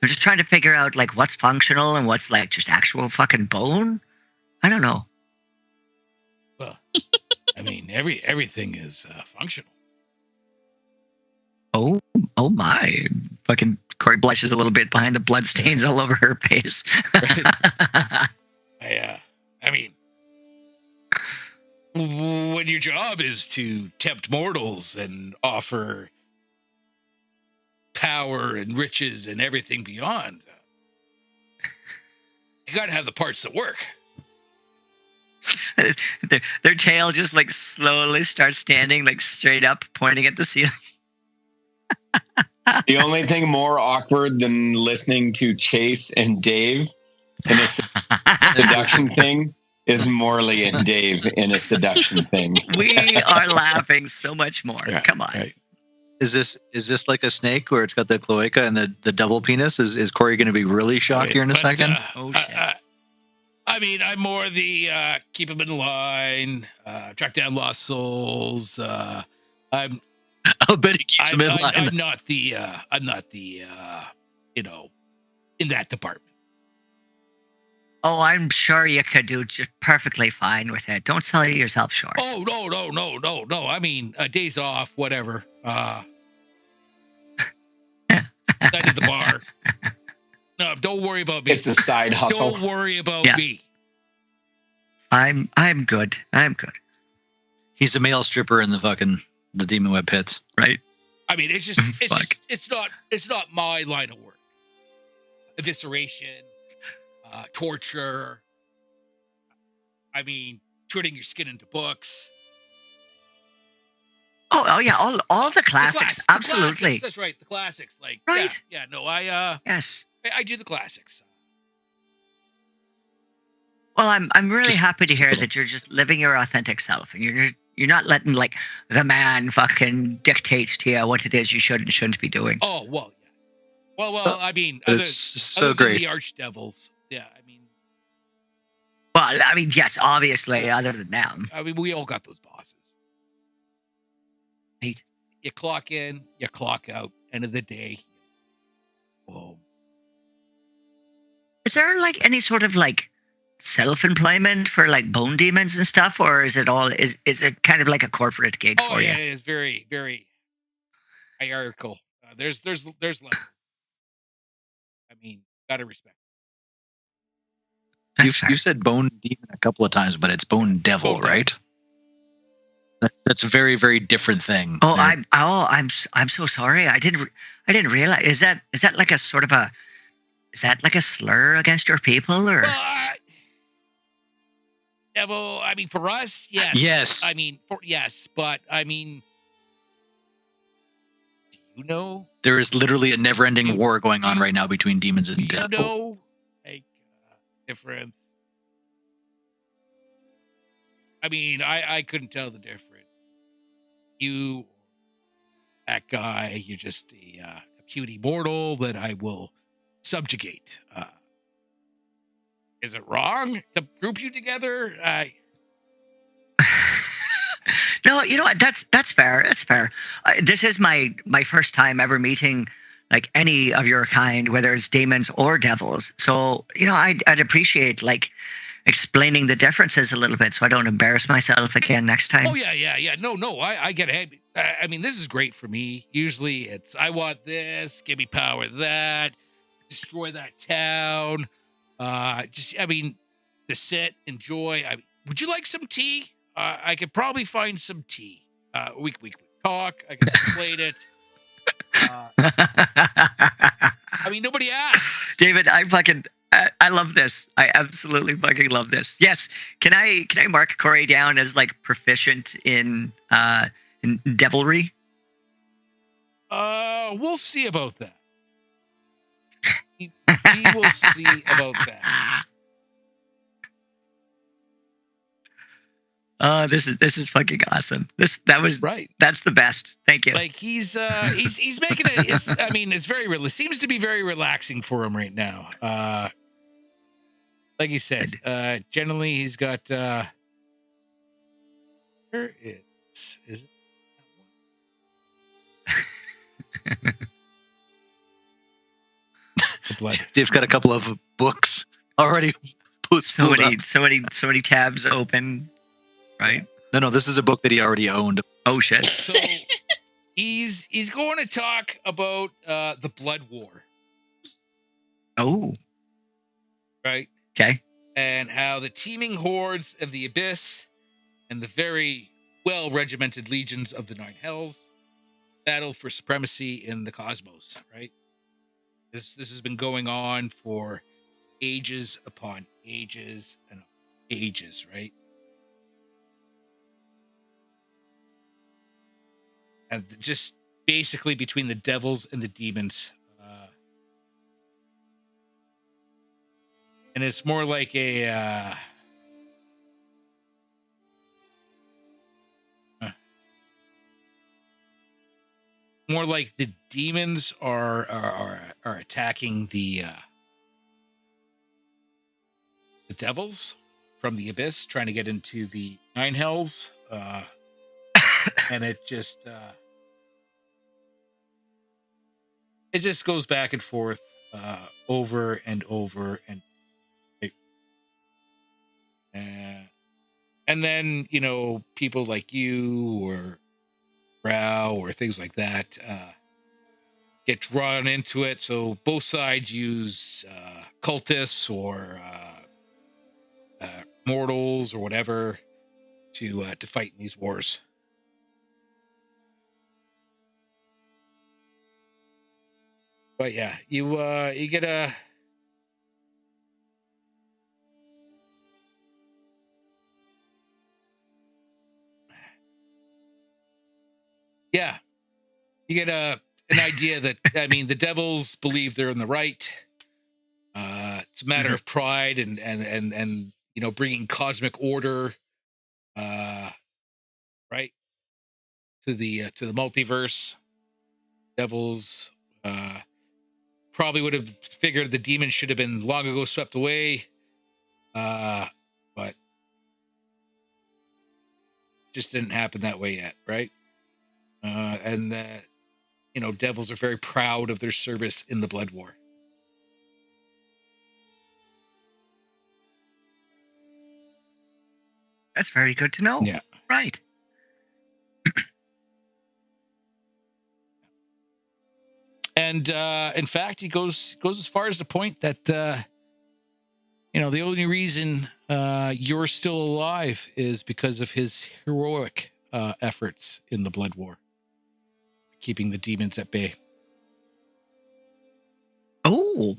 I'm just trying to figure out like what's functional and what's like just actual fucking bone. I don't know. well, I mean, everything is functional. Oh my! Fucking Corey blushes a little bit behind the blood stains all over her face. I mean, when your job is to tempt mortals and offer power and riches and everything beyond, you got to have the parts that work. their tail just like slowly starts standing like straight up, pointing at the ceiling. The only thing more awkward than listening to Chayse and Dave in a seduction thing is Morley and Dave in a seduction thing. We are laughing so much more. Yeah, Come on. right. Is this like a snake where it's got the cloaca and the double penis? Is Corey going to be really shocked here in a But, second? Oh, shit. I mean, I'm more the keep them in line, track down lost souls. I'm I'll bet he keeps him in line. I'm not the in that department. Oh, I'm sure you could do just perfectly fine with it. Don't sell yourself short. Oh no. I mean, days off, whatever. Night at the bar. No, don't worry about me. It's a side hustle. Don't worry about me. I'm good. I'm good. He's a male stripper in the Demon Web pits. Right. I mean, it's not my line of work. Evisceration, torture. I mean, turning your skin into books. Oh yeah, all the classics. The Absolutely. classics, that's right. The classics. Like, right. Yeah. No, I yes. I do the classics. Well, I'm really happy to hear that you're just living your authentic self, and you're not letting like the man fucking dictate to you what it is you should and shouldn't be doing. Oh well, yeah. Well. I mean, It's so other great. than the archdevils. Yeah, I mean. Well, I mean, yes, obviously, other than them. I mean, we all got those bosses. Right. You clock in, you clock out. End of the day. Whoa. Is there like any sort of like self-employment for like bone demons and stuff, or is it it kind of like a corporate gig Oh for yeah, you? it's very, very hierarchical. There's levels. I mean, gotta respect. You said bone demon a couple of times, but it's bone devil, Bone right? That's a very, very different thing. Oh, I'm so sorry. I didn't realize. Is that like a sort of is that like a slur against your people, or? Well, devil. I mean, for us, yes. Yes. I mean, yes, but I mean, do you know? There is literally a never-ending war going on right now between demons and Do you devils. know, like, difference? I mean, I couldn't tell the difference. You, that guy, you're just a puny mortal that I will subjugate. Is it wrong to group you together? No, you know what? That's fair. That's fair. This is my first time ever meeting like any of your kind, whether it's demons or devils. So I'd appreciate like explaining the differences a little bit, so I don't embarrass myself again next time. Oh yeah. No, I get it. I mean, this is great for me. Usually, it's I want this, give me power that, destroy that town. I mean, to sit, enjoy. Would you like some tea? I could probably find some tea. We could talk. I can explain it. I mean, nobody asked. David, I love this. I absolutely fucking love this. Yes. Can I mark Corey down as like proficient in devilry? We'll see about that. We will see about that. This is fucking awesome. That was right. That's the best. Thank you. Like he's making it. I mean, it's very seems to be very relaxing for him right now. Like you said, generally he's got. Where is it? Dave's got a couple of books already. So many tabs open. Right? No, this is a book that he already owned. Oh shit. So he's going to talk about the Blood War. Oh. Right. Okay. And how the teeming hordes of the Abyss and the very well-regimented legions of the Nine Hells battle for supremacy in the cosmos, right? This has been going on for ages upon ages and ages, right? And just basically between the devils and the demons. And it's more like a more like the demons are attacking the devils from the abyss, trying to get into the nine hells, and it just goes back and forth over and over and then people like you or Brow or things like that get drawn into it. So both sides use cultists or mortals or whatever to fight in these wars. But yeah, you get a you get an idea that I mean the devils believe they're in the right. It's a matter of pride and bringing cosmic order, right, to the multiverse. Devils probably would have figured the demons should have been long ago swept away, but just didn't happen that way yet, right? And devils are very proud of their service in the Blood War. That's very good to know. Yeah. Right. And in fact, he goes as far as to point that the only reason you're still alive is because of his heroic efforts in the Blood War, keeping the demons at bay. Oh,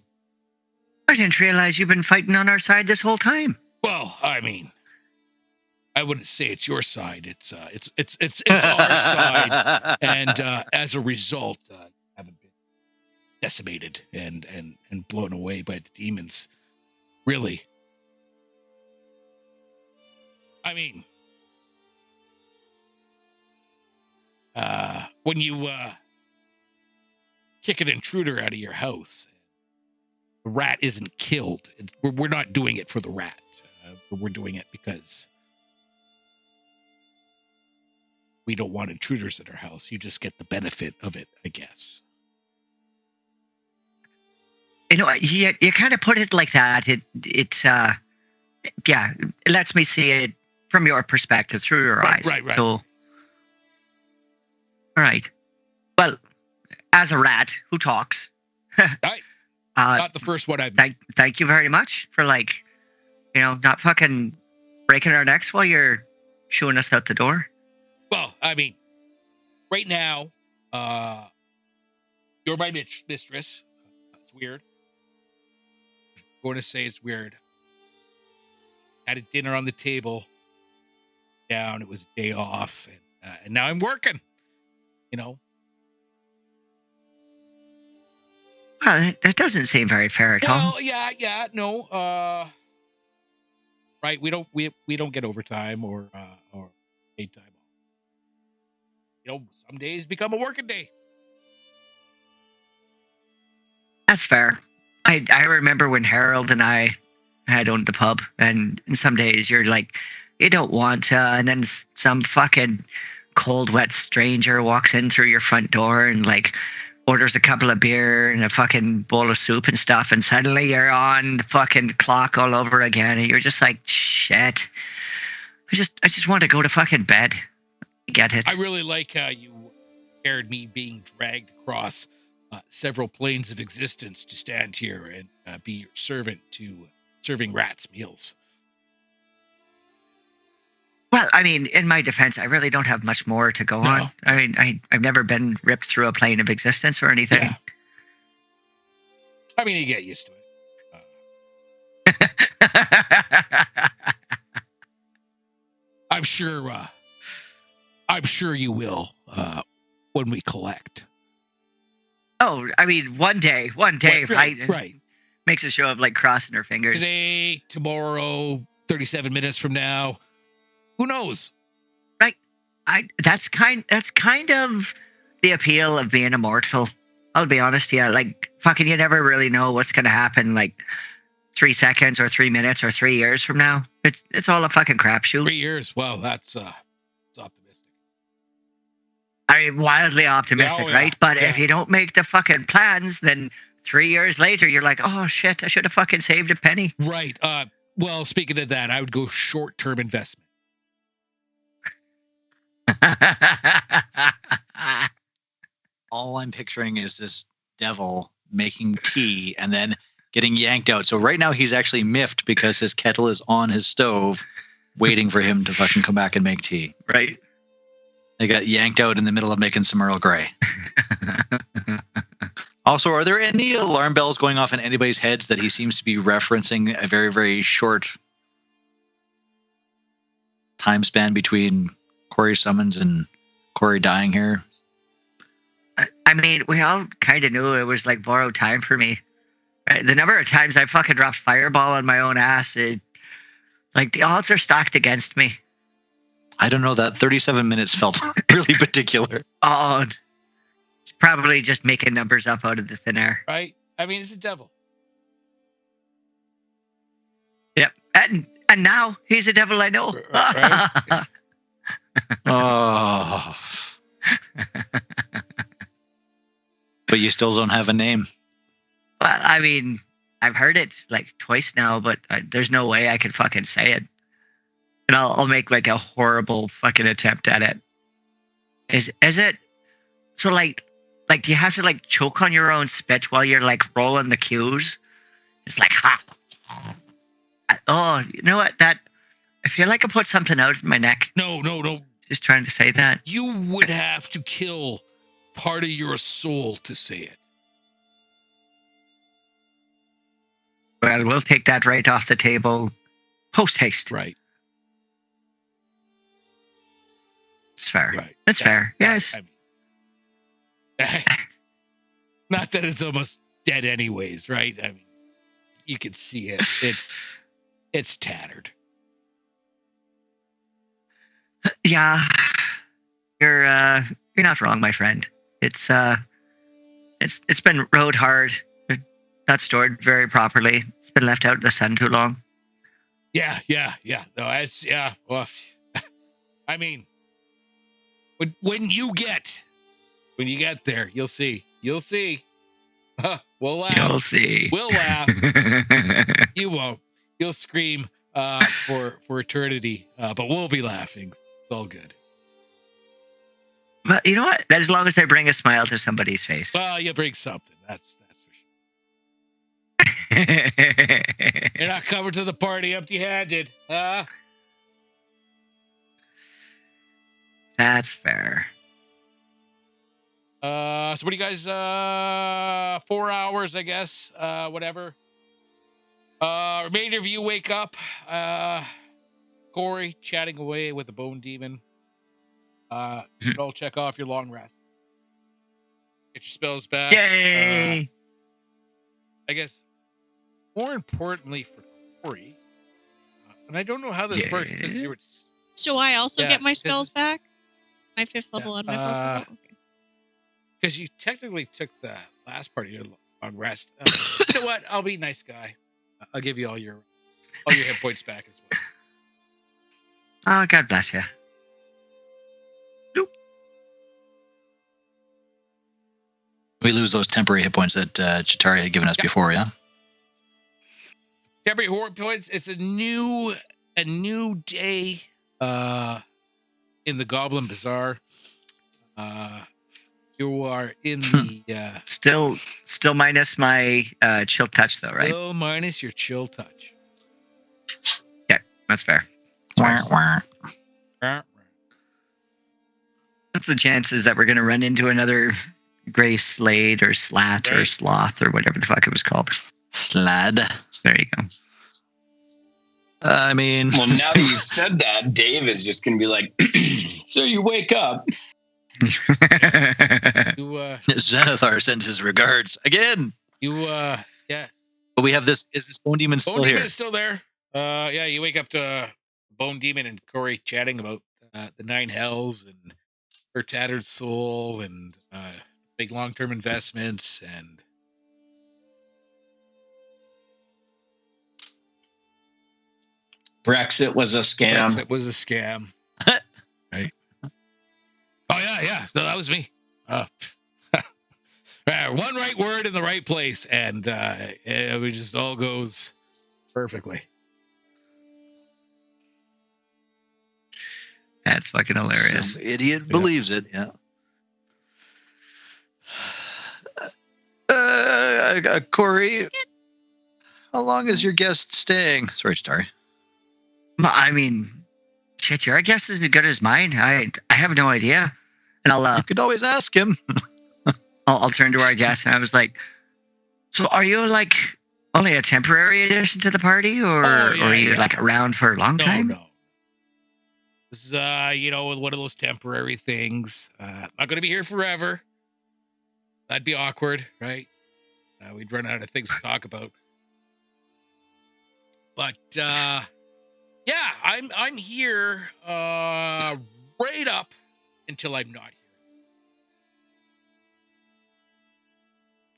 I didn't realize you've been fighting on our side this whole time. Well, I mean, I wouldn't say it's your side. It's our side, and as a result, haven't been decimated and blown away by the demons. Really, I mean, when you kick an intruder out of your house, the rat isn't killed. We're not doing it for the rat. We're doing it because we don't want intruders at our house. You just get the benefit of it, I guess. You kind of put it like that. It lets me see it from your perspective, through your eyes. Right. So, all right. Well, as a rat who talks, Right. Not the first one I've. Thank you very much for not fucking breaking our necks while you're shooing us out the door. Well, I mean, right now, you're my mistress. It's weird. I'm going to say it's weird. Had a dinner on the table. Down. It was a day off, and now I'm working. Well, that doesn't seem very fair at all. Well, yeah, no. Right, we don't get overtime or paid time off. Some days become a working day. That's fair. I remember when Harold and I had owned the pub, and some days you're like, you don't want to, and then some fucking cold, wet stranger walks in through your front door and orders a couple of beer and a fucking bowl of soup and stuff, and suddenly you're on the fucking clock all over again, and you're just like, shit. I just want to go to fucking bed. Get it? I really like how you compared me being dragged across several planes of existence to stand here and be your servant to serving rats meals. Well, I mean, in my defense, I really don't have much more to go on. I mean, I've never been ripped through a plane of existence or anything. Yeah. I mean, you get used to it. I'm sure you will when we collect. Oh, I mean, one day, right? Right. Makes a show of like crossing her fingers. Today, tomorrow, 37 minutes from now. Who knows? Right. That's kind of the appeal of being immortal. I'll be honest, yeah. Like fucking, you never really know what's gonna happen. Like 3 seconds or 3 minutes or 3 years from now. It's all a fucking crapshoot. 3 years. Wow, that's optimistic. I mean, wildly optimistic, Yeah. right? But if you don't make the fucking plans, then 3 years later, you're like, oh shit, I should have fucking saved a penny. Right. Well, speaking of that, I would go short-term investment. All I'm picturing is this devil making tea and then getting yanked out. So right now he's actually miffed because his kettle is on his stove, waiting for him to fucking come back and make tea. Right. They got yanked out in the middle of making some Earl Grey. Also, are there any alarm bells going off in anybody's heads that he seems to be referencing a very, very short time span between Corey summons and Corey dying here? I mean, we all kind of knew it was like borrowed time for me. Right? The number of times I fucking dropped Fireball on my own ass, like the odds are stacked against me. I don't know. That 37 minutes felt really particular. Oh, it's probably just making numbers up out of the thin air. Right? I mean, it's a devil. Yep. And now he's a devil I know. Right? Oh. But you still don't have a name. Well, I mean, I've heard it like twice now, but there's no way I could fucking say it. And I'll make like a horrible fucking attempt at it. Is it so like do you have to like choke on your own spit while you're like rolling the cues? It's like oh, you know what? That I feel like I put something out in my neck. No. Just trying to say that. You would have to kill part of your soul to say it. Well, we'll take that right off the table. Post haste. Right. It's fair. Right. It's fair. Yes. I mean, not that it's almost dead anyways, right? I mean, you can see it. It's tattered. Yeah. You're not wrong, my friend. It's been rode hard. Not stored very properly. It's been left out in the sun too long. Yeah. No, well, I mean, when you get there, you'll see. We'll laugh. You'll see. We'll laugh. You won't. You'll scream for eternity, but we'll be laughing. It's all good. But you know what? As long as I bring a smile to somebody's face. Well, you bring something. That's for sure. You're not coming to the party empty-handed, huh? That's fair. So what do you guys 4 hours, I guess, whatever. Remainder of you wake up, Corey chatting away with the bone demon. You all check off your long rest. Get your spells back. Yay! I guess more importantly for Corey, and I don't know how this works because you were. So I also Yeah, get my 'cause- spells back? My 5th level on my book? Oh, okay. Because you technically took the last part of your long rest. You know what? I'll be a nice guy. I'll give you all your hit points back as well. Oh, God bless you. We lose those temporary hit points that Chitari had given us before, yeah? Temporary hit points. It's a new day in the Goblin Bazaar. You are in the Still minus my chill touch though, right? Still minus your chill touch. Yeah, that's fair. What's the chances that we're gonna run into another gray slade or slat or sloth or whatever the fuck it was called? Slad. There you go. I mean, Well, now that you've said that, Dave is just going to be like, so you wake up. You Xanathar sends his regards again. yeah. But we have this. Is this Bone Demon still Bone Demon here? is still there. Yeah, you wake up to Bone Demon and Corey chatting about the 9 hells and her tattered soul and big long-term investments and Brexit was a scam. Brexit was a scam. Right. Oh yeah. No, that was me. One right word in the right place, and it just all goes perfectly. That's fucking hilarious. Some idiot believes it. Yeah. Corey, how long is your guest staying? Sorry, Starry. I mean, shit, your guess is as good as mine. I have no idea. And You could always ask him. I'll turn to our guest and I was like, so are you like only a temporary addition to the party, or are you like around for a long time? No. This is one of those temporary things. Not going to be here forever. That'd be awkward, right? We'd run out of things to talk about. But yeah, I'm here right up until I'm not here.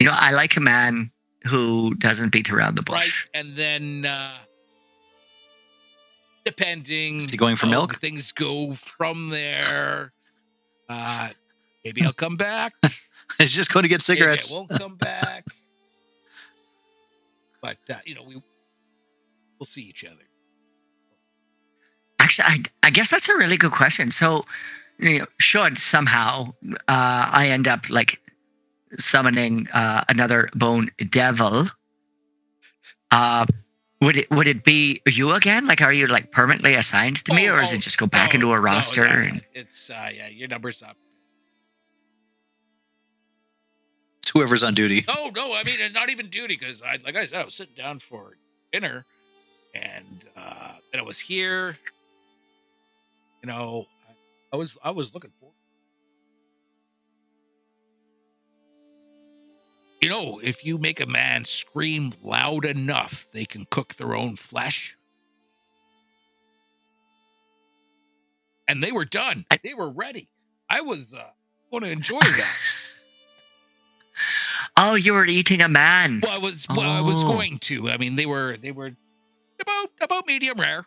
You know, I like a man who doesn't beat around the bush. Right, and then depending Is he going for how milk? Things go from there. Maybe I'll come back. He's just going to get cigarettes. Maybe I won't come back. But we'll see each other. Actually, I guess that's a really good question. So, should somehow I end up like summoning another bone devil, would it be you again? Like, are you like permanently assigned to me, or does it just go back into a roster? No, yeah. It's your number's up. It's whoever's on duty. No, I mean, not even duty, because like I said, I was sitting down for dinner, and I was here. I was looking for. If you make a man scream loud enough, they can cook their own flesh. And they were done. They were ready. I was going to enjoy that. Oh, you were eating a man. Well, I was going to. I mean, they were about medium rare.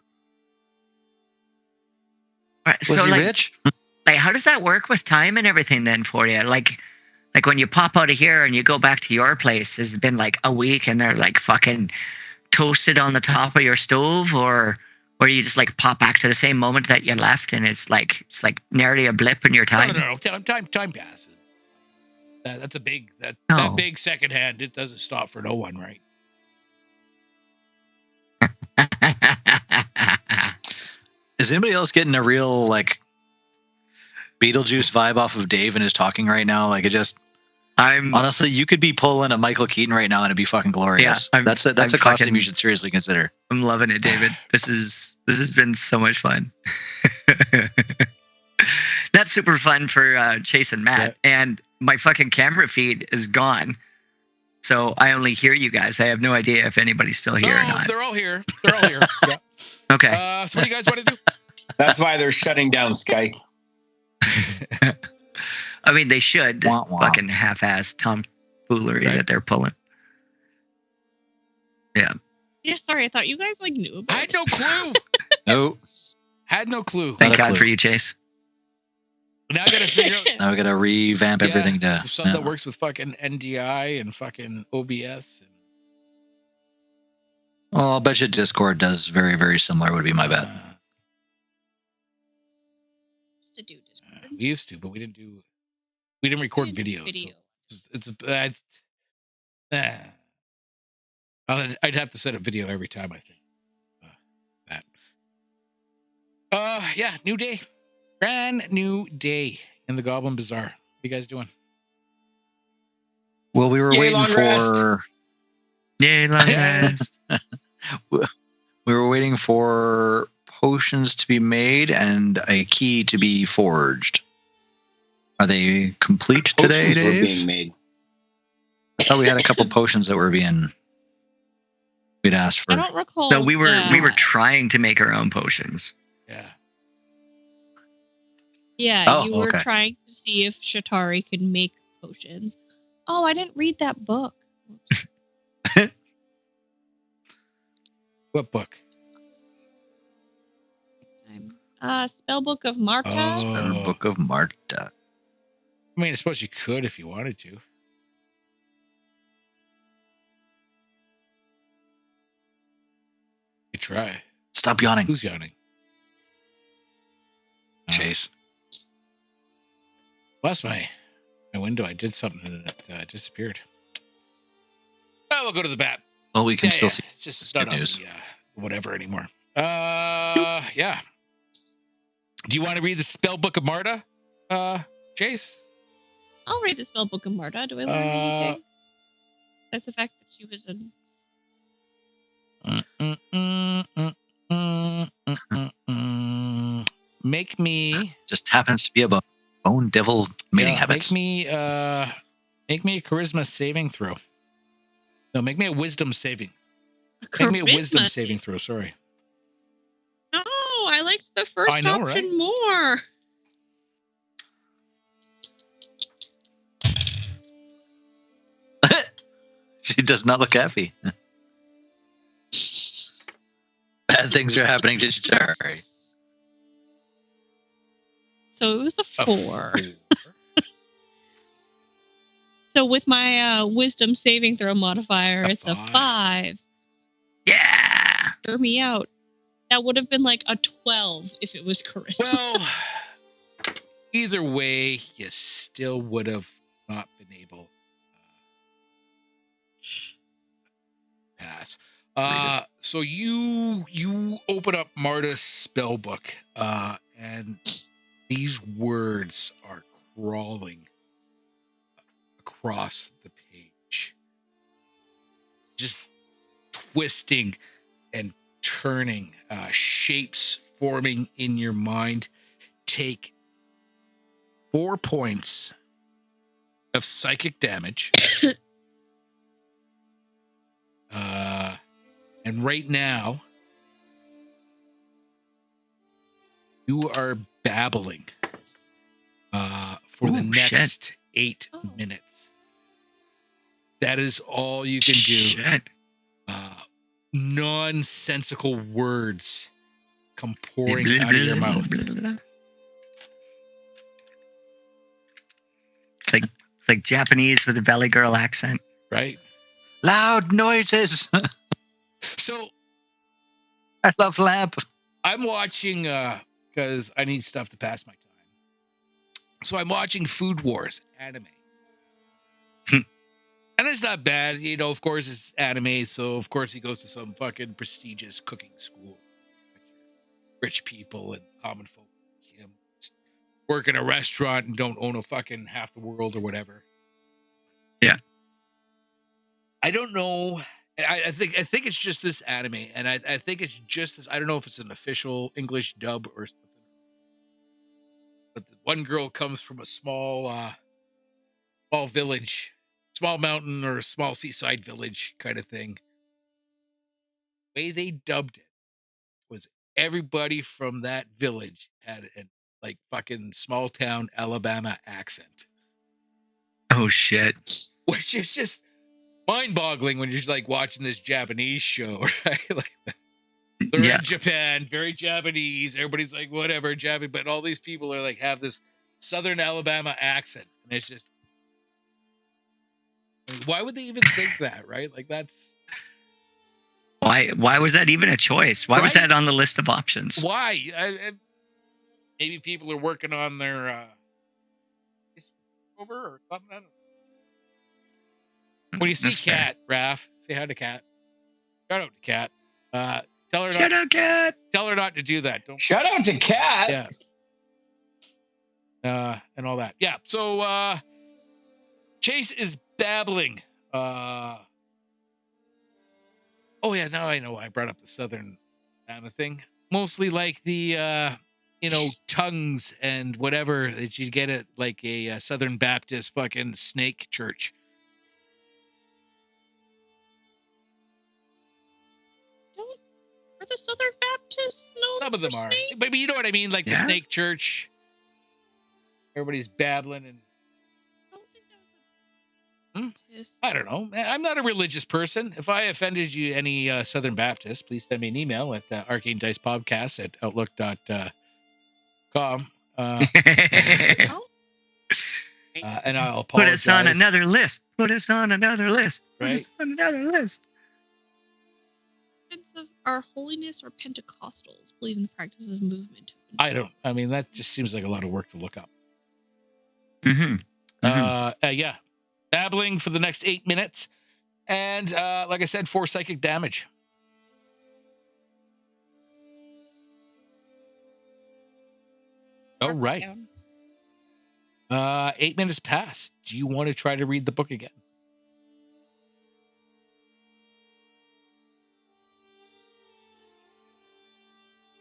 Right, Was so he like, rich? like, how does that work with time and everything then for you? Like when you pop out of here and you go back to your place, has it been like a week and they're like fucking toasted on the top of your stove, or you just like pop back to the same moment that you left and it's like nearly a blip in your time? No. Time passes. That's a big that big second hand. It doesn't stop for no one, right? Is anybody else getting a real like Beetlejuice vibe off of Dave and his talking right now? Like, honestly, you could be pulling a Michael Keaton right now and it'd be fucking glorious. Yeah, that's a costume you should seriously consider. I'm loving it, David. This has been so much fun. That's super fun for Chayse and Matt, and my fucking camera feed is gone. So I only hear you guys. I have no idea if anybody's still here or not. They're all here. Yeah. Okay. So what do you guys want to do? That's why they're shutting down Skype. I mean, they should. This fucking half-ass tomfoolery that they're pulling. Yeah. Yeah, sorry. I thought you guys like knew about I had no clue. Nope. Had no clue. Thank God for you, Chayse. Now I got to figure out. Now we got to revamp everything to something that works with fucking NDI and fucking OBS. Well, I'll bet you Discord does very, very similar. Would be my bet. to do Discord. We used to, but we didn't record videos. So I'd have to set a video every time, I think. Yeah, new day. Brand new day in the Goblin Bazaar. What are you guys doing? Well, we were waiting long for. rest. Yay, long rest. We were waiting for potions to be made and a key to be forged. Are they complete today, Potions were Dave? being made. Oh, we had a couple potions that were being. We'd asked for. I don't recall. So we were that. trying to make our own potions. Yeah. Yeah, Oh, you were okay. trying to see if Shatari could make potions. Oh, I didn't read that book. What book? Next time. Spellbook of Marta. Oh. Book of Marta. I mean, I suppose you could if you wanted to. You try. Stop yawning, Who's yawning? Chase. Lost my window. I did something and it disappeared. Oh, we'll go to the bat. Well, we can still see. It's just That's not good on news. the whatever anymore. Yeah. Do you want to read the spell book of Marta, Chase? I'll read the Spellbook of Marta. Do I learn anything? That's the fact that she was a. Make me. Just happens to be about bone devil mating habits. Make me a charisma saving throw. No, make me a wisdom saving. Make me a wisdom saving throw. Sorry. No, I liked the first option more. She does not look happy. Bad things are happening to Shatari. So it was a 4. So with my wisdom saving throw modifier, it's a 5. Yeah. Throw me out. That would have been like a 12 if it was charisma. Well, either way, you still would have not been able to pass. So you open up Marta's spell book, and these words are crawling across the page, just twisting and turning, shapes forming in your mind. Take 4 points of psychic damage. And right now, you are babbling for the next 8 minutes. That is all you can do. Nonsensical words come pouring out of your mouth. It's like Japanese with a Valley Girl accent. Right? Loud noises. So I love lamp. I'm watching because I need stuff to pass my time. So I'm watching Food Wars anime. And it's not bad, you know, of course it's anime, so of course he goes to some fucking prestigious cooking school. Rich people and common folk like him work in a restaurant and don't own a fucking half the world or whatever. Yeah. I don't know. I think it's just this anime, and I think it's just this. I don't know if it's an official English dub or something. But the one girl comes from a small village, small mountain or small seaside village kind of thing. The way they dubbed it was everybody from that village had a like fucking small town Alabama accent. Oh shit. Which is just mind-boggling when you're like watching this Japanese show, right? Like they're in Japan, very Japanese. Everybody's like whatever Japanese, but all these people are like have this Southern Alabama accent, and it's just why would they even think that, right? Like that's why was that even a choice? Why was that on the list of options? Why? Maybe people are working on their over or something. I don't know. When you see Kat, Raph, say hi to Kat. Shout out to Kat. Tell her Shout out, Kat. Tell her not to do that. Don't shout out to Kat. Yeah. And all that. Yeah. So Chayse is babbling. Oh yeah, now I know I brought up the Southern Alabama thing. Mostly like the tongues and whatever that you get at like a Southern Baptist fucking snake church. Are the Southern Baptists known Some of them for are, snakes? but you know what I mean, like the Yeah. snake church. Everybody's babbling and I don't think that was a Baptist. I don't know. I'm not a religious person. If I offended you, any Southern Baptist, please send me an email at Arcane Dice Podcast at outlook.com. And I'll Put apologize. us on another list. Put us on another list. Put Right. us on another list. Of our holiness or Pentecostals believe in the practice of movement. I mean, that just seems like a lot of work to look up. Mm-hmm. Yeah. Babbling for the next 8 minutes. And like I said, 4 psychic damage. All right. 8 minutes passed. Do you want to try to read the book again?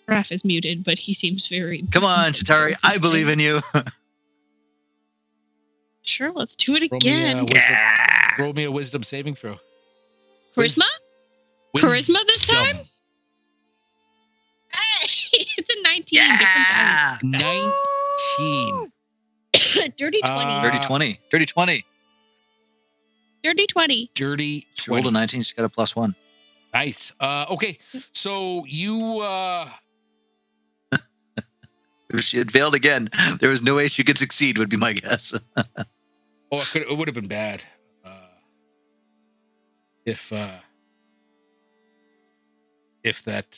Raph is muted, but he seems very... Come on, Chitari. I believe in you. Sure, let's do it again. Roll me a wisdom saving throw. Charisma? Charisma this time? Wisdom. Hey, it's a 19. Yeah. 19. Dirty 20. Dirty 20. Dirty 20. Dirty 20. Dirty She rolled a 20. 19. She's got a +1. Nice. Okay, so you... If she had failed again, there was no way she could succeed, would be my guess. it would have been bad if that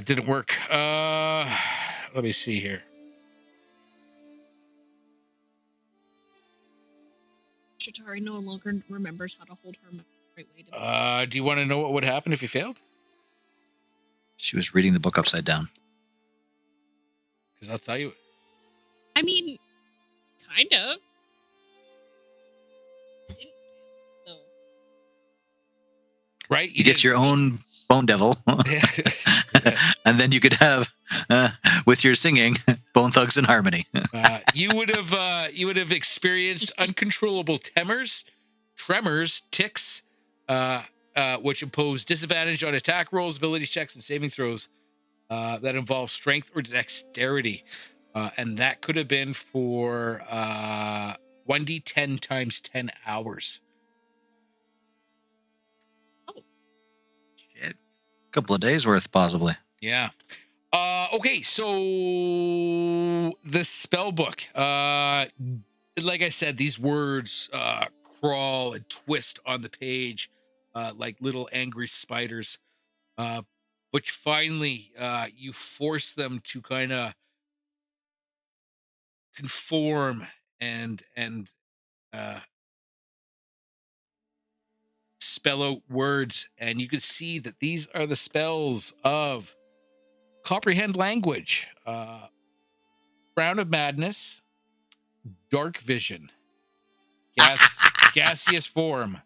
didn't work. Let me see here. Chitari no longer remembers how to hold her right way. Do you want to know what would happen if you failed? She was reading the book upside down. Because I'll tell you. I mean, kind of. Right? You get your own bone devil. And then you could have, with your singing, Bone Thugs in Harmony. You would have experienced uncontrollable tremors, tics, which impose disadvantage on attack rolls, ability checks, and saving throws that involve strength or dexterity. And that could have been for 1d10 times 10 hours. Shit. A couple of days worth, possibly. Yeah. Okay, so the spell book. Like I said, these words crawl and twist on the page like little angry spiders. But finally, you force them to kind of conform and spell out words, and you can see that these are the spells of comprehend language, Frown of Madness, Dark Vision, Gaseous Form,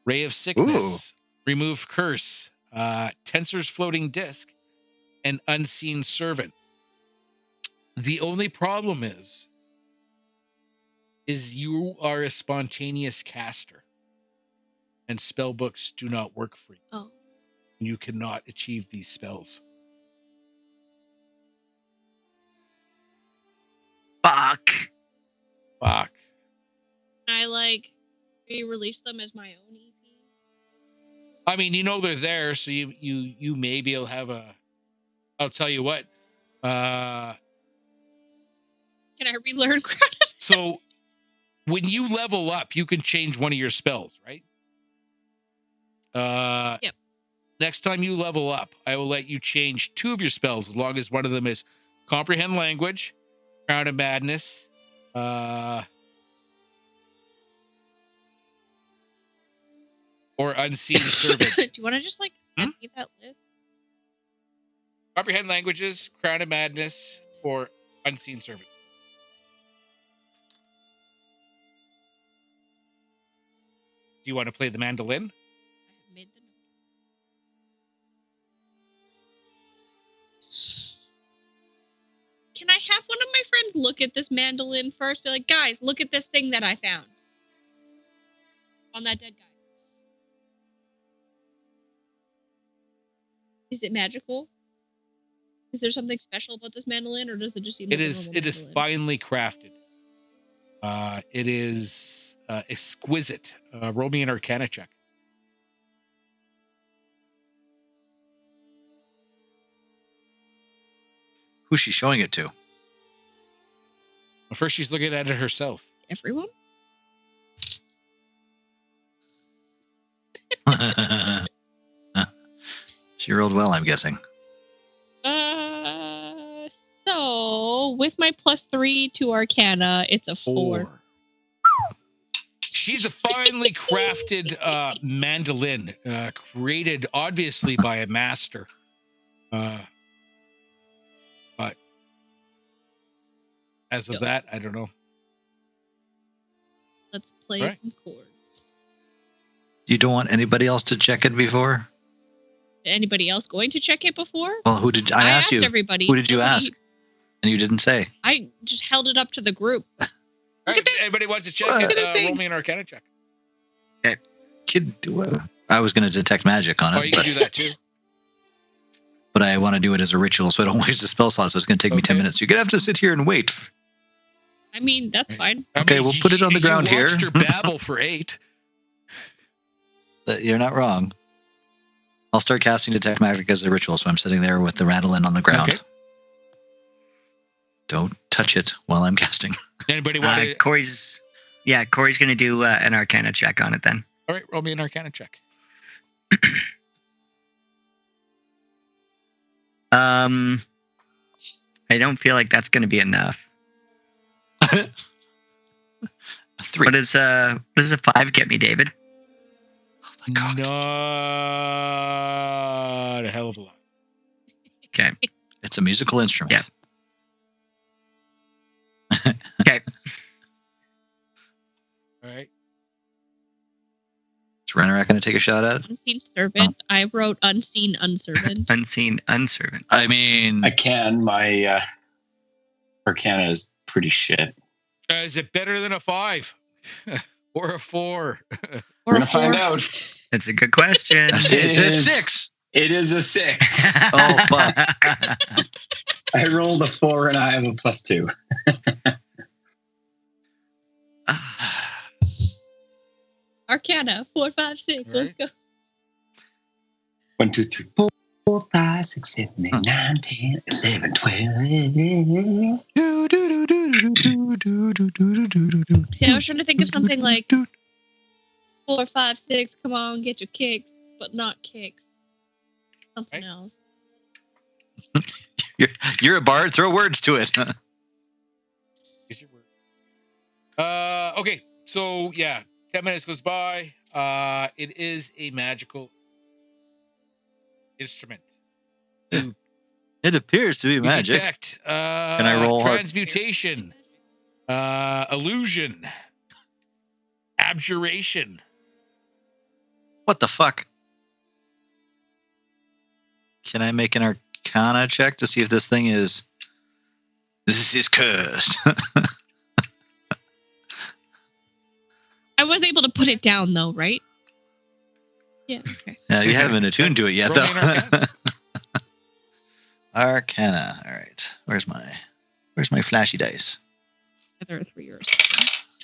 Ray of Sickness, Remove Curse, Tensor's Floating Disc, and Unseen Servant. The only problem is you are a spontaneous caster, and spell books do not work for you. Oh. You cannot achieve these spells. Fuck. Fuck. I re-release them as my own EP. I mean, they're there, so you may be able to have a. I'll tell you what. Can I relearn credit? So when you level up, you can change one of your spells, right? Yep. Next time you level up, I will let you change 2 of your spells, as long as one of them is Comprehend Language, Crown of Madness, or Unseen Servant. Do you want to just send me that list? Comprehend Languages, Crown of Madness, or Unseen Servant. Do you want to play the mandolin? I have made them. look at this mandolin first? Be like, guys, look at this thing that I found on that dead guy. Is it magical? Is there something special about this mandolin, or does it just seem like a normal It is mandolin? finely crafted. It is exquisite. Roll me an Arcana check. Who's she showing it to? Well, first, she's looking at it herself. Everyone? She rolled well, I'm guessing. So with my +3 to Arcana, it's a 4. She's a finely crafted mandolin, created obviously by a master. But as of that, I don't know. Let's play Right. some chords. You don't want anybody else to check it before? Anybody else going to check it before? Well, who did I asked you? Everybody. Who did you Nobody- ask? And you didn't say. I just held it up to the group. All right, anybody wants to check Look it? at this Roll thing. me an Arcana check. Kid, I was going to detect magic on Oh, it, you can do that too. but I want to do it as a ritual, so I don't waste the spell slot. So it's going to take me 10 Okay. minutes. You're going to have to sit here and wait. I mean, that's fine. Okay, we'll put it on the ground you here. watched her babble for 8. You're not wrong. I'll start casting detect magic as a ritual, so I'm sitting there with the mandolin on the ground. Okay. Don't touch it while I'm casting. Anybody want to? Corey's going to do an Arcana check on it then. All right, roll me an Arcana check. I don't feel like that's going to be enough. 3. What does a 5 get me, David? Oh my God. Not a hell of a lot. Okay. It's a musical instrument. Yeah. Okay. All right. Is Renerac going to take a shot at it? Unseen servant. I wrote unseen unservant. Unseen unservant. I mean, I can. My Arcana is pretty shit. Is it better than a 5 or a 4? We're Or gonna a find 4. out. That's a good question. it's It a is. 6. It is a 6. Oh, fuck. I rolled a 4 and I have a +2. Arcana 4, 5, 6. Let's Right. go. 1, 2, 3, 4, 5, 6, 7, 8, 9, 10, 11, 12. See, I was trying to think of something like 4, 5, 6. Come on, get your kicks, but not kicks. Something Right. else. You're a bard. Throw words to it. Is your word? Okay, so yeah, 10 minutes goes by. It is a magical instrument. You It appears to be magic. detect Can I roll hard? transmutation, illusion, abjuration. What the fuck? Can I make an Arcana check to see if this thing is... This is cursed. I was able to put it down though, right? Yeah. Okay. Yeah, you haven't attuned to it yet, Roll me though. an Arcana. Arcana. All right. Where's my flashy dice? Either a 3 or a 7.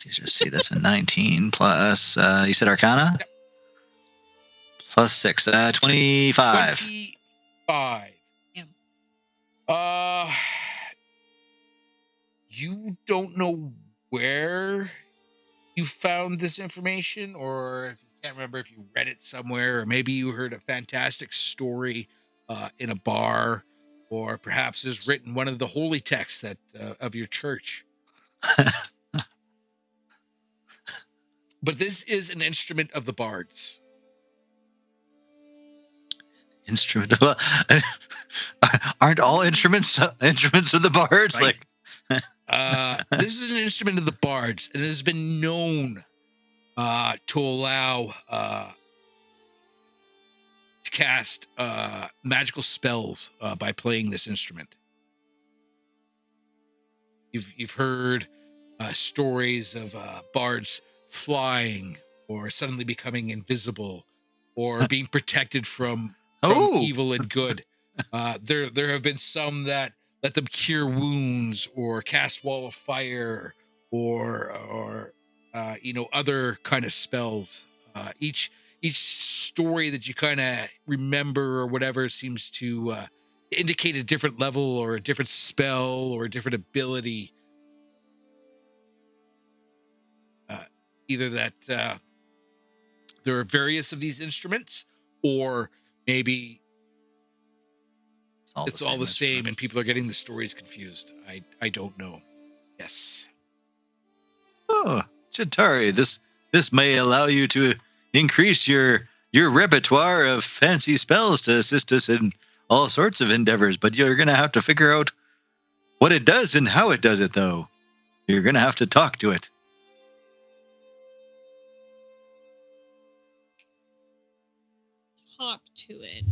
Let's just see. That's a 19 plus. You said Arcana? Yep. Plus 6. 25. 25. Damn. You don't know where you found this information, or if you can't remember if you read it somewhere, or maybe you heard a fantastic story in a bar, or perhaps is written one of the holy texts that of your church. But this is an instrument of the bards. Instrument. Aren't all instruments of the bards? Right. Like, This is an instrument of the bards, and it has been known to allow to cast magical spells by playing this instrument. You've heard stories of bards flying or suddenly becoming invisible or being protected from evil and good. There have been some that let them cure wounds or cast wall of fire or other kind of spells. Each story that you kind of remember or whatever seems to indicate a different level or a different spell or a different ability. Either that there are various of these instruments, or maybe it's all the same and people are getting the stories confused. I don't know. Yes. Oh, Chitari, this may allow you to increase your repertoire of fancy spells to assist us in all sorts of endeavors, but you're going to have to figure out what it does and how it does it, though. You're going to have to talk to it. Talk to it.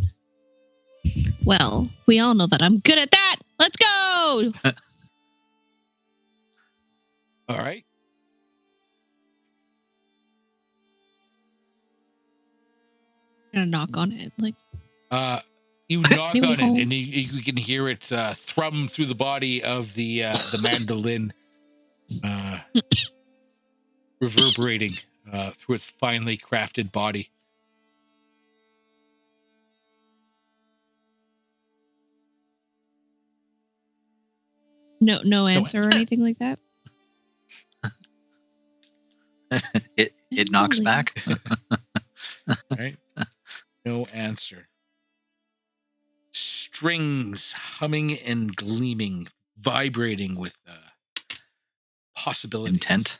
Well, we all know that I'm good at that. Let's go. All right. I'm gonna knock on it. Like, you knock on it, and you can hear it thrum through the body of the mandolin, reverberating through its finely crafted body. No answer or anything like that. It knocks back. Right? No answer. Strings humming and gleaming, vibrating with possibilities. Intent.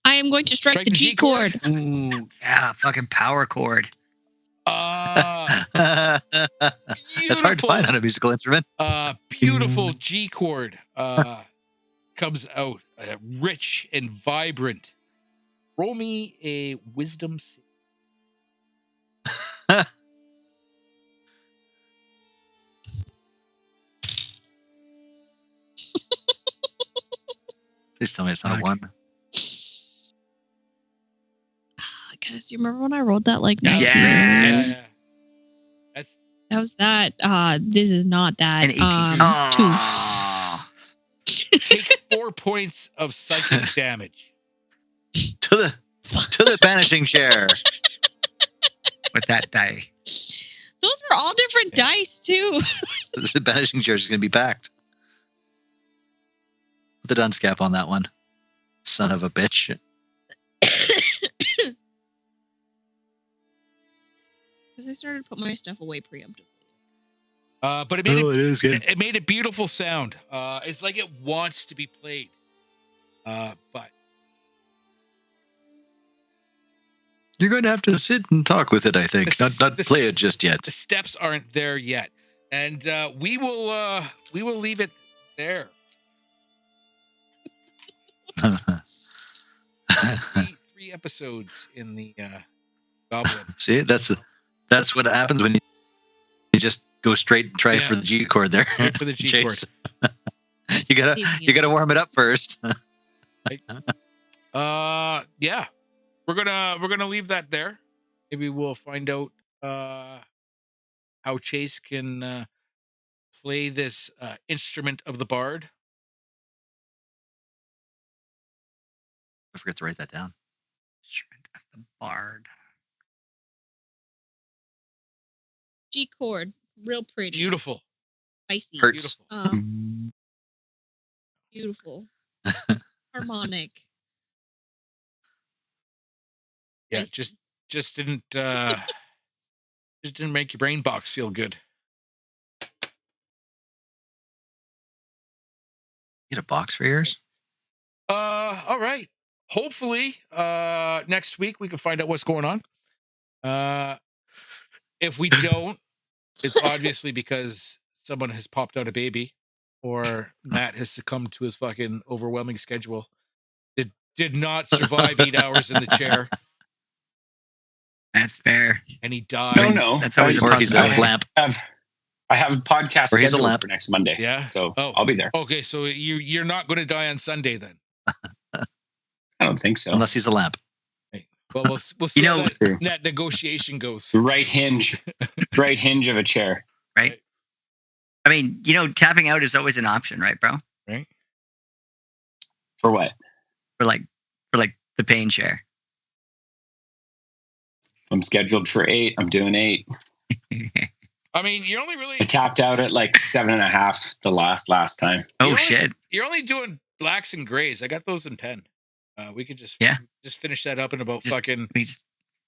I am going to strike the G chord. Ooh, yeah, fucking power chord. That's hard to find on a musical instrument. Beautiful G chord comes out, rich and vibrant. Roll me a wisdom save. Please tell me it's not a 1. Guys, do you remember when I rolled that like 19? Yes. That was that. This is not that. An 18. 2. Take 4 points of psychic damage. To the banishing chair. With that die. Those are all different dice too. The banishing chair is going to be packed. Put the dunce cap on that one. Son of a bitch. Because I started to put my stuff away preemptively. But it made a beautiful sound. It's like it wants to be played. But you're going to have to sit and talk with it, I think. Not play it just yet. The steps aren't there yet. And we will leave it there. 3 episodes in the Goblin. See, that's what happens when you just go straight and try for the G chord there. Right for the G chord. you gotta warm it up first. Right. Yeah. We're gonna leave that there. Maybe we'll find out how Chayse can play this instrument of the bard. I forget to write that down. Instrument of the bard. G chord, real pretty. Beautiful. Spicy. Hurts. Beautiful. Harmonic. Yeah, Spicy. just didn't make your brain box feel good. Get a box for yours? All right. Hopefully, next week we can find out what's going on. If we don't, it's obviously because someone has popped out a baby, or Matt has succumbed to his fucking overwhelming schedule. Did not survive 8 hours in the chair. That's fair. And he died. No. That's always a Or he's a possibility. lamp. I I have a podcast Or he's a scheduled lamp. for next Monday. Yeah. So Oh. I'll be there. Okay, so you're not going to die on Sunday then. I don't think so. Unless he's a lamp. Right. Well, we'll see how True. that negotiation goes. Right hinge of a chair. Right. I mean, tapping out is always an option, right, bro? Right. For what? For like the pain share. I'm scheduled for 8. I'm doing 8. I mean, you're only really I tapped out at like 7.5 the last time. Oh shit! You're only doing blacks and grays. I got those in pen. We could just finish that up in about fucking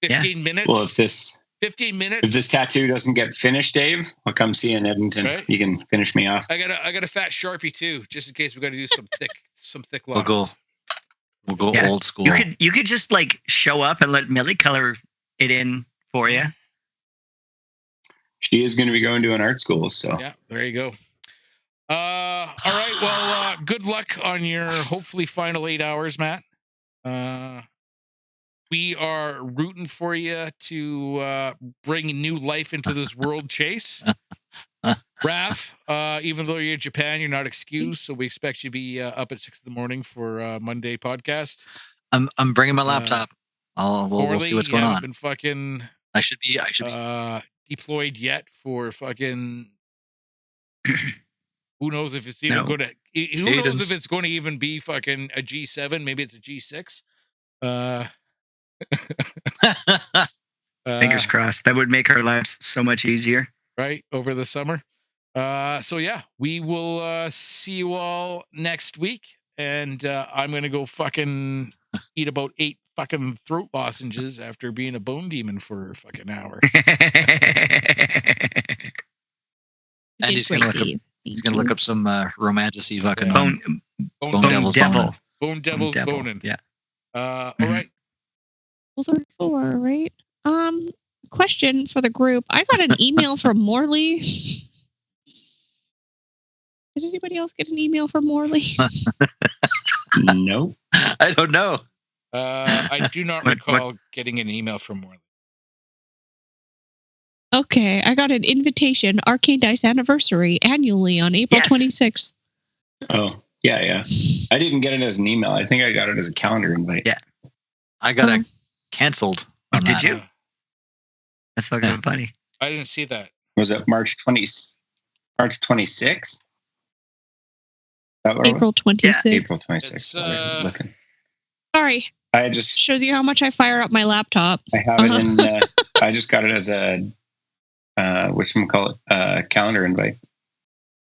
15 minutes. Well, if this 15 minutes. If this tattoo doesn't get finished, Dave, I'll come see you in Edmonton. Right. You can finish me off. I got a fat Sharpie too, just in case we got to do some thick lines. We'll go old school. You could just like show up and let Millie color it in for you. She is going to be going to an art school, so yeah, there you go. All right, well, good luck on your hopefully final 8 hours, Matt. We are rooting for you to bring new life into this world, Chayse. Raph, even though you're in Japan, you're not excused, so we expect you to be up at 6 a.m. for Monday podcast. I'm bringing my laptop. We'll see what's going on. Been fucking. I should be deployed yet for fucking. Who knows if it's even going to? Who knows if it's going to even be fucking a G7? Maybe it's a G6. Fingers crossed. That would make our lives so much easier. Right over the summer. So yeah, we will see you all next week, and I'm gonna go fucking eat about 8 fucking throat lozenges after being a bone demon for a fucking hour. And he's gonna look up some romantic-y fucking bone devil's devil. Bone devil's boning. Yeah. All right. Well, 34, right? Question for the group. I got an email from Morley. Did anybody else get an email from Morley? No. I don't know. I do not recall getting an email from Morley. Okay, I got an invitation. Arcane Dice anniversary annually on April 26th. Oh, yeah. I didn't get it as an email. I think I got it as a calendar invite. Yeah. I got it canceled. Did you? That's fucking funny. I didn't see that. Was it March 26th? April 26th. Yeah, April 26th. Sorry. I just shows you how much I fire up my laptop. I have it in. I just got it as a calendar invite.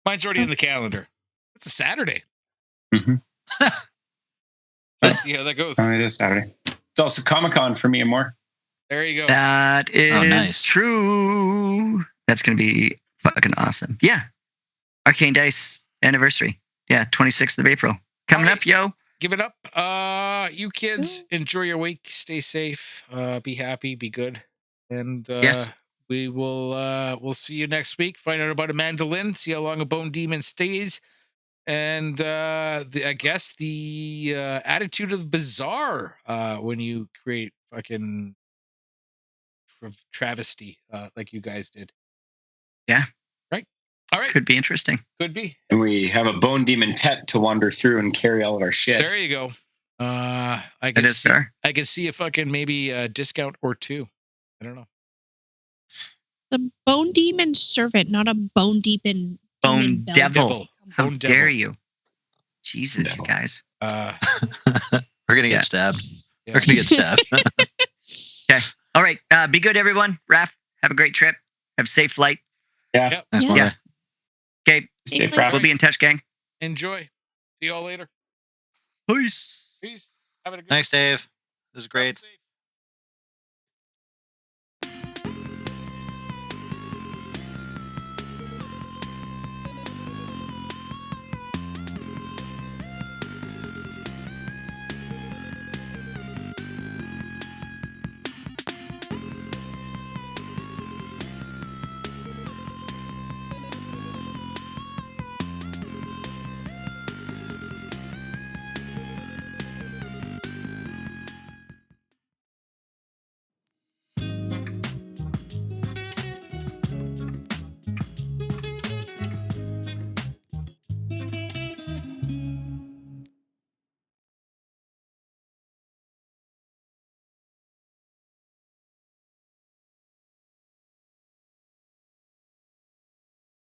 Mine's already in the calendar. It's a Saturday. Mm-hmm. Let's see how that goes. Oh, it is Saturday. It's also Comic-Con for me and more. There you go. That is true. That's going to be fucking awesome. Yeah. Arcane Dice anniversary. Yeah, 26th of April. Coming up, yo. Give it up. You kids, enjoy your week. Stay safe. Be happy. Be good. And yes. We will we'll see you next week. Find out about a mandolin. See how long a bone demon stays. And I guess the attitude of bizarre when you create fucking travesty like you guys did. Yeah. Right. All right. Could be interesting. Could be. And we have a bone demon pet to wander through and carry all of our shit. There you go. I can see a fucking maybe a discount or 2. I don't know. The bone demon servant, not a bone demon. Bone devil. How Bone dare devil. you? Jesus, you guys. We're gonna get stabbed. Yeah. We're gonna get stabbed. Okay. All right. Be good, everyone. Raph, have a great trip. Have a safe flight. Yeah. Yep. That's Yeah. Okay. Safe, Right. Raph. We'll be in touch, gang. Enjoy. See y'all later. Peace. Peace. Have a good Thanks, Dave. This is great. Safe.